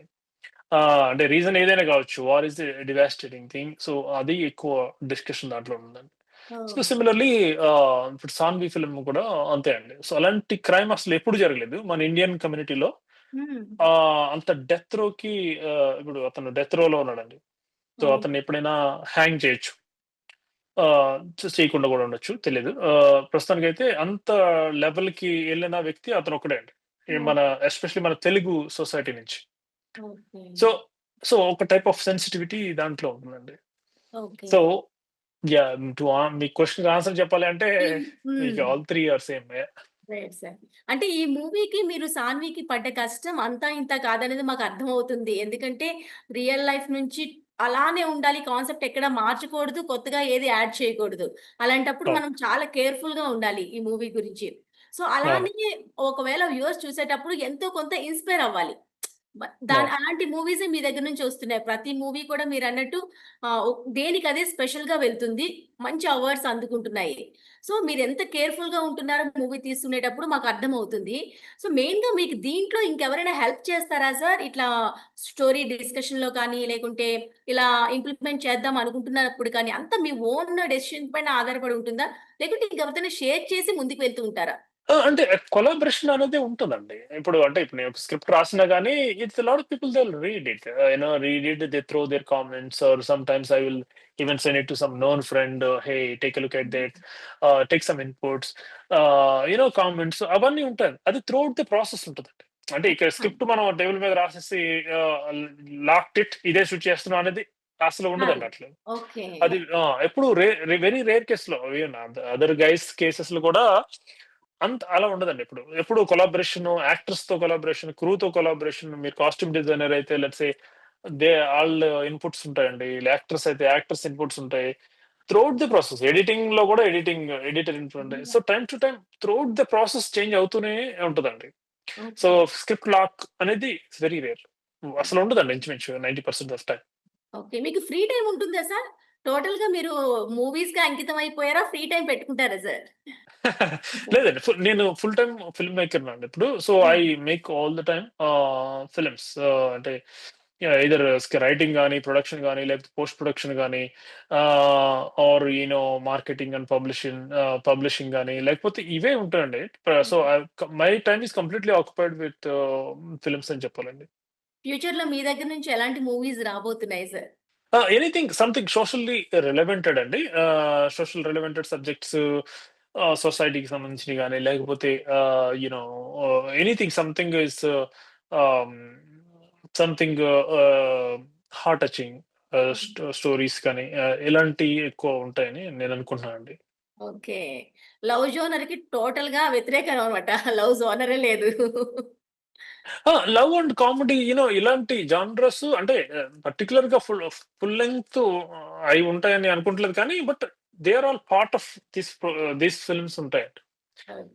అంటే రీజన్ ఏదైనా కావచ్చు. War is a devastating thing. So, అది ఎక్కువ డిస్కషన్ దాంట్లో ఉందండి. So, okay. సిమిలర్‌లీ ఇప్పుడు 'సాన్వి' ఫిల్మ్ కూడా అంతే అండి. సో, అలాంటి క్రైమ్ అసలు ఎప్పుడు జరగలేదు. మన ఇండియన్ కమ్యూనిటీలో హ్మ్. అంత డెత్ రోకి ఇప్పుడు అతను డెత్ రోలో ఉన్నాడండి. సో, ఓహ్! అతన్ని ఎప్పుడైనా హ్యాంగ్ చేయొచ్చు. చేయకుండా కూడా ఉండొచ్చు తెలీదు. ప్రస్తుతానికైతే అంత లెవెల్‌కి ఎళ్ళిన వ్యక్తి అతనొక్కడే అండి. ఓహ్! మన ఎస్పెషల్లీ మన తెలుగు సొసైటీ నుంచి. ఓకే. సో, ఒక టైప్ ఆఫ్ సెన్సిటివిటీ దాంట్లో ఉంటుందండి. ఓకే. So, yeah! మీ క్వెషన్‌కి ఆన్సర్ చెప్పాలి అంటే మీకు hmm. All 3 are same. Yeah! Right sir. అంటే ఈ మూవీకి మీరు 'సాన్వికి' పడ్డ కష్టం అంతా ఇంతా కాదనేది మాకు అర్థమవుతుంది. ఎందుకంటే రియల్ లైఫ్ నుంచి అలానే ఉండాలి. కాన్సెప్ట్ ఎక్కడ మార్చకూడదు. కొత్తగా ఏది యాడ్ చేయకూడదు. అలాంటప్పుడు అవును. మనం చాలా కేర్‌ఫుల్‌గా ఉండాలి ఈ మూవీ గురించి. సో, అవును. అలానే ఒకవేళ వ్యూవర్స్ చూసేటప్పుడు ఎంతో కొంత ఇన్‌స్పైర్ అవ్వాలి. అవును. అలాంటి మూవీసే మీ దగ్గర నుంచి వస్తున్నాయి. ప్రతి మూవీ కూడా మీరన్నట్టు దేనికదే స్పెషల్‌గా వెళ్తుంది. మంచి అవార్డ్స్ అందుకుంటున్నాయి. సో, మీరెంత కేర్‌ఫుల్‌గా ఉంటున్నారో మూవీ తీసుకునేటప్పుడు మాకర్థమవుతుంది. సో, మెయిన్‌గా మీకు దీంట్లో ఇంకెవరైనా హెల్ప్ చేస్తారా సార్? ఇట్లా స్టోరీ డిస్కషన్‌లో కానీ, లేకుంటే ఇలా ఇంప్లిమెంట్ చేద్దాం అనుకుంటున్నప్పుడు కానీ, అంతా మీ ఓన్ డెసిషన్ పైన ఆధారపడి ఉంటుందా? లేకుంటే ఇంకెవరితోనా షేర్ చేసి ముందుకు వెళ్తూ ఉంటారా? అంటే కొలాబరేషన్ అనేది ఉంటదండి. ఇప్పుడు నేను ఒక స్క్రిప్ట్ రాసినా గాని it's a lot of people they will read it. Read it they throw their comments or sometimes I will even send it to some known friend. Hey take a look at that. Take some inputs. Comments అవన్నీ ఉంటాయి. అది throughout the process ఉంటదండి. అంటే ఇక్కడ ఆ! Script మనం table మీద రాసేసి ఆహ్, లాక్డ్ ఇట్ ఇదే షూట్ చేస్తున్నాం అనేది అసలు కాదు. ఉండదండి అట్లా. ఓకే. అది ఎప్పుడు వెరీ రేర్ కేస్‌లో ఈవెన్ అదర్ గైస్ కేసెస్‌లో కూడా అలా ఉండదండి ఎప్పుడు. ఎప్పుడు యాక్టర్స్‌తో కొలాబరేషన్, క్రూతో కొలాబరేషన్, మీరు కాస్ట్యూమ్ డిజైనర్ అయితే లెట్స్ సే ఆళ్ళ ఇన్‌పుట్స్ ఉంటాయండి. యాక్టర్స్ అయితే యాక్టర్స్ ఇన్‌పుట్స్ ఉంటాయి. త్రూఅవుట్ ది ప్రాసెస్ ఎడిటింగ్‌లో కూడా ఎడిటర్ ఇన్‌పుట్ ఉంటాయి. So, time to time throughout the process change అవుతూనే ఉంటదండి. So, okay. స్క్రిప్ట్ లాక్ అనేది ఇట్స్ వెరీ రేర్. అసలు ఉండదండి ఇంచుమించు 90% ఆఫ్ టైమ్. ఓకే. మీకు ఫ్రీ టైమ్ ఉంటుందా సార్? టోటల్‌గా మీరు మూవీస్‌కి అంకితం అయిపోయారా? ఫ్రీ టైమ్ పెట్టుకుంటారా సార్? లేదండి. నేను ఫుల్ టైమ్ ఫిల్మ్ మేకర్‌నండి ఇప్పుడు. So, I hmm. Make all the time films. అంటే ఎయిదర్ రైటింగ్ గాని, ప్రొడక్షన్ గాని, లేకపోతే పోస్ట్ ప్రొడక్షన్ గాని, ఆర్ మార్కెటింగ్ అండ్ పబ్లిషింగ్ గాని, లేకపోతే ఇవే ఉంటాయండి. So, okay. My time is completely occupied with films అని చెప్పాలండి. ఫ్యూచర్‌లో మీ దగ్గర నుంచి ఎలాంటి మూవీస్ రాబోతున్నాయి sir? Anything something socially relevanted అండి. సోషల్ రిలవెంటెడ్ సబ్జెక్ట్స్ సొసైటీకి సంబంధించినవి గాని, లేకపోతే ఎనీథింగ్ సంథింగ్ ఆహ్, సంథింగ్ హార్ట్ టచింగ్ స్టోరీస్ కానీ ఇలాంటియి ఎక్కువ ఉంటాయని నేను అనుకుంటున్నానండి. ఓకే. లవ్ జోనర్‌కి టోటల్‌గా వ్యతిరేకం అన్నమాట. లవ్ జోనరే లేదు. లవ్ అండ్ కామెడీ ఇలాంటి జానర్స్ అంటే పర్టిక్యులర్‌గా ఫుల్ లెంగ్త్ అయి ఉంటాయని అనుకుంటలేదు కానీ, but they are all part of this films ఉంటాయండి.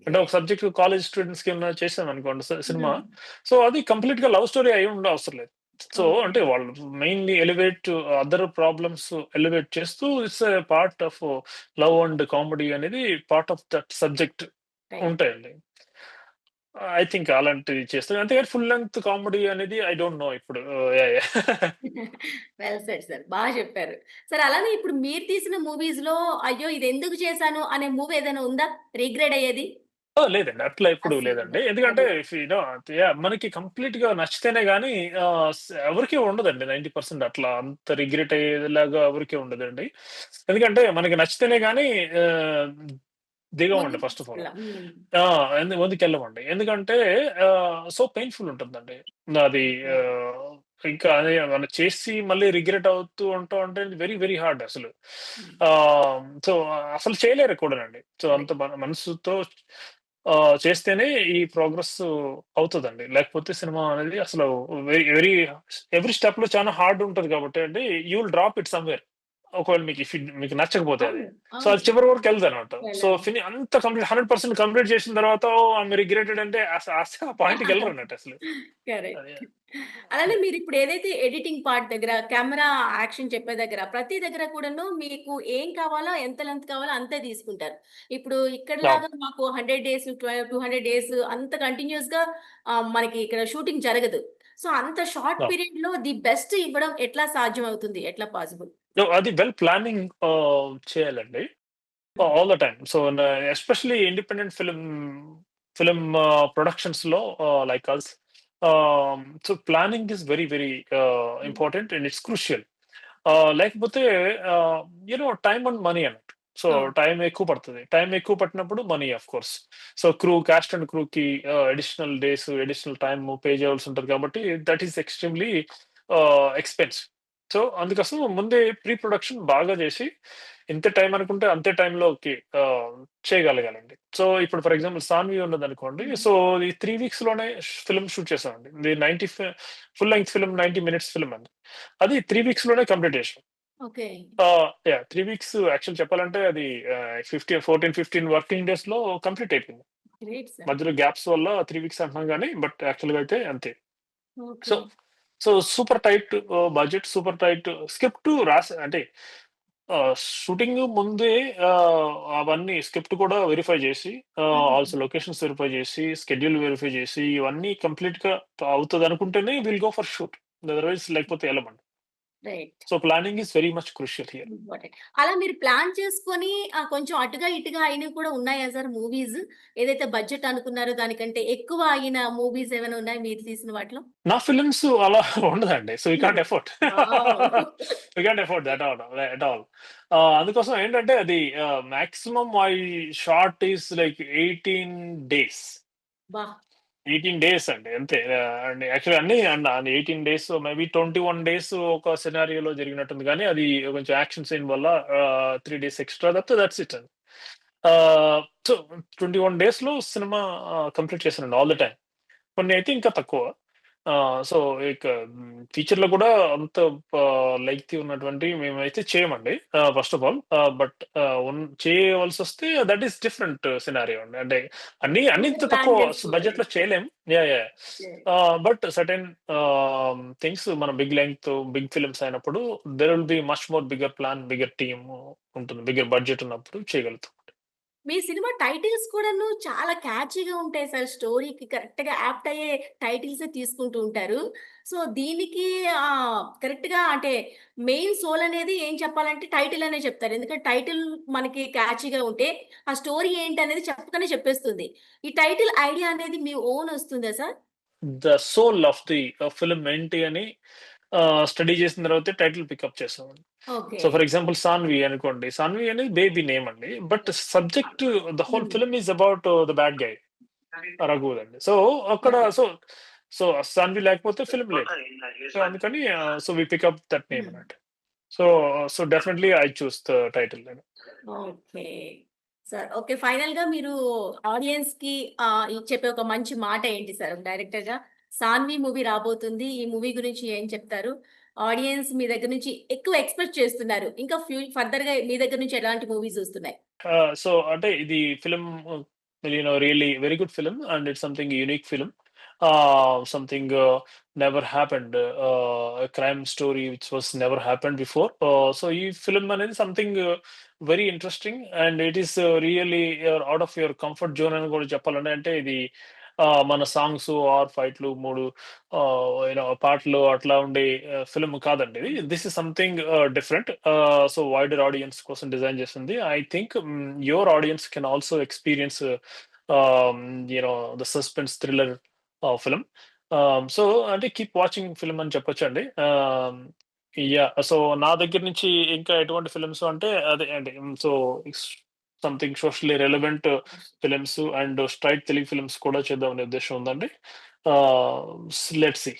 అంటే ఓకే. ఒక సబ్జెక్ట్ కాలేజ్ స్టూడెంట్స్‌కి ఏమన్నా చేసామనుకోండి సినిమా. హ్మ్. సో, అది కంప్లీట్‌గా లవ్ స్టోరీ అయి ఉండవసరం లేదు. So, okay. అంటే వాళ్ళు మెయిన్‌లీ అదర్ ప్రాబ్లమ్స్ ఎలివేట్ చేస్తూ it's a part of love and comedy అనేది part of that subject right. ఉంటాయండి. ఐ థింక్ అలాంటివి చేస్తారు. అంతేగాని ఫుల్ లెంగ్త్ కామెడీ అనేది ఐ డోంట్ నో ఇప్పుడు. యాహ్! Well said sir. చెప్పారు. సార్ అలానే ఇప్పుడు మీరు తీసిన మూవీస్‌లో అయ్యో! ఇదెందుకు చేశాను అనే మూవీ ఏదైనా ఉందా? రిగ్రెట్ అయ్యేది? లేదండి. అట్లా ఎప్పుడు లేదండి. అస్సలుండదు. ఎందుకంటే అది. If yeah! మనకి కంప్లీట్‌గా నచ్చితేనే గాని ఎవరికీ ఉండదండి 90% అట్లా అంత రిగ్రెట్ అయ్యేలాగా ఎవరికీ ఉండదండి. ఎందుకంటే మనకి నచ్చితేనే గాని ఆహ్, దిగమండి ముందుకు ఫస్ట్ ఆఫ్ ఆల్. తీసుకెళ్ళాం. హ్మ్. ఆ! ముందుకెళ్ళమండి. ఎందుకంటే సో పెయిన్‌ఫుల్ ఉంటుందండి. అది ఓకే. ఇంకా అదే ఏమన్నా చేసి మళ్ళీ రిగ్రెట్ అవుతూ ఉంటాం అంటే వెరీ, వెరీ హార్డ్ అసలు. హ్మ్. సో అసలు చేయలేరు కూడానండి. సో అంత కరెక్ట్. మనసుతో చేస్తేనే ఈ ప్రోగ్రెస్ అవుతదండి. లేకపోతే సినిమా అనేది అసలు వెరీ, వెరీ ఎవ్రి స్టెప్‌లో చాలా హార్డ్ ఉంటది కాబట్టి అండి you will drop it somewhere. ఒకవేళ మీకు నచ్చకపోతే అది. అవును. సో అది అవును. చివరి వరకు ఎళ్తదనమాట. సో వెళ్ళాలి. అంత కంప్లీట్ 100% కంప్లీట్ చేసిన తర్వాత ఓహ్! ఐయామ్ రిగ్రెటెడ్ అంటే ఆ పాయింట్‌కెళ్ళరన్నట్టు అసలు. అది. కరెక్ట్. అలానే మీరిప్పుడు ఏదైతే ఎడిటింగ్ పార్ట్ దగ్గర, కెమెరా యాక్షన్ చెప్పే దగ్గర, ప్రతి దగ్గర కూడాను మీకు ఏం కావాలో, ఎంత లెంత్ కావాలో అంతే తీసుకుంటారు. ఇప్పుడు అవును. ఇక్కడిలాగా మాకు 100 డేస్, 200 డేస్ అంత కంటిన్యూయస్‌గా మనకి ఇక్కడ షూటింగ్ జరగదు. సో, అంత షార్ట్ అవును. పీరియడ్‌లో ది బెస్ట్ ఇవ్వడం ఎట్లా సాధ్యమవుతుంది? ఎట్లా పాసిబుల్? సో అది వెల్ ప్లానింగ్ చేయాలండి. Hmm. All the time. So especially independent film ప్రొడక్షన్స్‌లో like us so planning is very, very hmm. Important and it's crucial. లేకపోతే టైమ్ అండ్ మనీ అన్నట్టు. సో అవును. టైం ఎక్కువ పడతది. టైం ఎక్కువ పట్టినప్పుడు money of course. So cast and క్రూకి additional days, additional time pay చేయాల్సి ఉంటది కాబట్టి that is extremely expensive. So అందుకోసం ముందే ప్రీ ప్రొడక్షన్ బాగా చేసి ఇంత టైం అనుకుంటే అంతే టైంలోకి చేయగలగాలండి. సో ఇప్పుడు ఫర్ ఎగ్జాంపుల్ 'సాన్వి' ఉన్నదనుకోండి. హ్మ్. సో ఈ 3 వీక్స్‌లోనే ఫిల్మ్ షూట్ చేసామండి. ఇది 90 full length film 90 minutes film అండి. అది 3 వీక్స్‌లోనే కంప్లీట్ చేసాం. ఓకే. యాహ్! 3 వీక్స్ యాక్చువల్ చెప్పాలంటే అది 15 వర్కింగ్ డేస్‌లో కంప్లీట్ అయిపోయింది. Great sir. మధ్యలో గ్యాప్స్ వల్ల 3 వీక్స్ అంటున్నాం గానీ, బట్ యాక్చువల్‌గా అయితే అంతే. So, okay. So super tight budget, super tight script అంటే షూటింగ్ ముందే అవన్నీ స్క్రిప్ట్ కూడా వెరిఫై చేసి, హ్మ్. ఆల్సో లొకేషన్స్ వెరిఫై చేసి, షెడ్యూల్ వెరిఫై చేసి, ఇవన్నీ కంప్లీట్‌గా అవుతదనుకుంటేనే will go for shoot. Otherwise లేకపోతే ఎళ్ళమండి. Right. So planning is very much crucial here. Important. అలా మీరు ప్లాన్ చేసుకొని కొంచెం అటుగా, ఇటుగా అయినవి కూడా ఉన్నాయా సార్ మూవీస్? ఏదైతే బడ్జెట్ అనుకున్నారో దానికంటే ఎక్కువ అయిన మూవీస్ ఏమైనా ఉన్నాయా మీరు తీసిన వాటిలో? నా ఫిల్మ్స్ అలా ఉండదండి. సో, వి కాంట్ లేదు. Afford. Wow! We can't afford that at all. అందుకోసం ఏంటంటే అది maximum I shot is like 18 days. అబ్బా! 18 డేస్ అండి అంతే. అండ్ యాక్చువల్లీ అన్నీ 18 డేస్ మేబీ 21 డేస్ ఒక సినారియోలో జరిగినట్టుంది గానీ, అది కొంచెం యాక్షన్ సీన్ వల్ల 3 డేస్ ఎక్స్‌ట్రా తప్పితే దట్స్ ఇట్ అండి. సో 21 డేస్‌లో సినిమా కంప్లీట్ చేశానండి ఆల్ ద టైమ్. కొన్ని అయితే ఇంకా తక్కువ. సో, ఇక ఫీచర్‌లో కూడా అంత లెంగ్తీ ఉన్నటువంటివి మేమైతే చేయమండి. First of all. బట్ చేయవలసొస్తే దట్ ఈస్ డిఫరెంట్ సినారియో అండి. అంటే అన్నీ ముందే ఇంత ప్లాన్ తక్కువ చేసుకుంటారు. బడ్జెట్‌లో చేయలేం. Yeah! Yeah! Okay. But certain things మనం బిగ్ లెంగ్త్, బిగ్ ఫిల్మ్స్ అయినప్పుడు there will be much more bigger plan, bigger team ఉంటుంది. బిగ్గర్ బడ్జెట్ ఉన్నప్పుడు చేయగలుగుతాం. మీ సినిమా టైటిల్స్ కూడాను చాలా క్యాచీగా ఉంటాయి సార్. స్టోరీకి కరెక్ట్‌గా యాప్ట్ అయ్యే టైటిల్సే తీసుకుంటూ ఉంటారు. సో, దీనికి కరెక్ట్‌గా అంటే మెయిన్ సోల్ అనేది ఏం చెప్పాలంటే టైటిల్ అనే చెప్తారు. ఎందుకంటే టైటిల్ మనకి క్యాచీగా ఉంటే ఆ స్టోరీ ఏంటనేది చెప్పకనే చెప్పేస్తుంది. ఈ టైటిల్ ఐడియా అనేది మీ ఓన్ వస్తుందా sir? The soul of the film ఏంటి అని స్టడీ చేసిన తర్వాతే టైటిల్ పికప్ చేసామండి. Okay. So, for example 'Sanvi' అనుకోండి. 'సాన్వి' అనేది బేబీ నేమ్ అండి. But subject the whole hmm. Film is about the bad guy Raghu అండి. సో, అక్కడ ఓకే. సో 'సాన్వి' లేకపోతే ఫిల్మ్ లేదు. సో, అందుకని వి పిక్ అప్ దట్ నేమ్ హ్మ్. అన్నట్టు. So, definitely I choose the title నేను. ఓకే. Sir okay. ఫైనల్‌గా మీరు ఆడియన్స్‌కి చెప్పే ఒక మంచి మాట ఏంటి సార్? డైరెక్టర్‌గా 'సాన్వి' మూవీ రాబోతుంది. ఈ మూవీ గురించి ఏం చెప్తారు? ఆడియన్స్ మీ దగ్గర నుంచి ఎక్కువ ఎక్స్‌పెక్ట్ చేస్తున్నారు. ఇంకా ఫర్దర్‌గా మీ దగ్గర నుంచి ఎలాంటి మూవీస్ ఒస్తున్నాయి? సో, అంటే ఇది film really very good film and it's something unique film. Something never happened crime story which was never happened before. So, ఈ ఫిల్మ్ అనేది something very interesting and it is really out of your comfort zone అని కూడా చెప్పాలండి. అంటే ఇది మన songs are ఫైట్‌లు 3 పాటలు అట్లా ఉండే ఫిల్మ్ కాదండి ఇది. Hmm. This is something different. So wider audience కోసం డిజైన్ చేసింది. I think your audience can also experience ah, you know the suspense thriller film. So అంటే కీప్ వాచింగ్ ఫిల్మ్ అని చెప్పొచ్చండి. యాహ్! సో నా దగ్గర నుంచి ఇంకా ఎటువంటి ఫిల్మ్స్ అంటే అదే అండి. So something socially relevant films and straight Telugu films కూడా చేద్దామనే ఉద్దేశం ఉందండి. Let's see.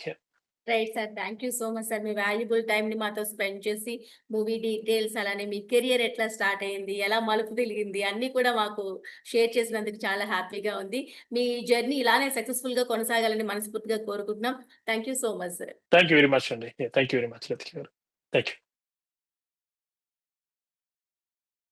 Right sir. Thank you so much sir. మీ వాల్యుబుల్ టైమ్‌ని మాతో స్పెండ్ చేసి, మూవీ డీటెయిల్స్ అలానే మీ కెరియర్ ఎట్లా స్టార్ట్ అయింది, ఎలా మలుపు తిరిగింది అన్నీ కూడా మాకు షేర్ చేసినందుకు చాలా హ్యాపీగా ఉంది. మీ జర్నీ ఇలానే సక్సెస్‌ఫుల్‌గా కొనసాగాలని మనస్ఫూర్తిగా కోరుకుంటున్నాం. Thank you so much sir. Thank you very much అండి. Thank you very much Latika garu. Thank you.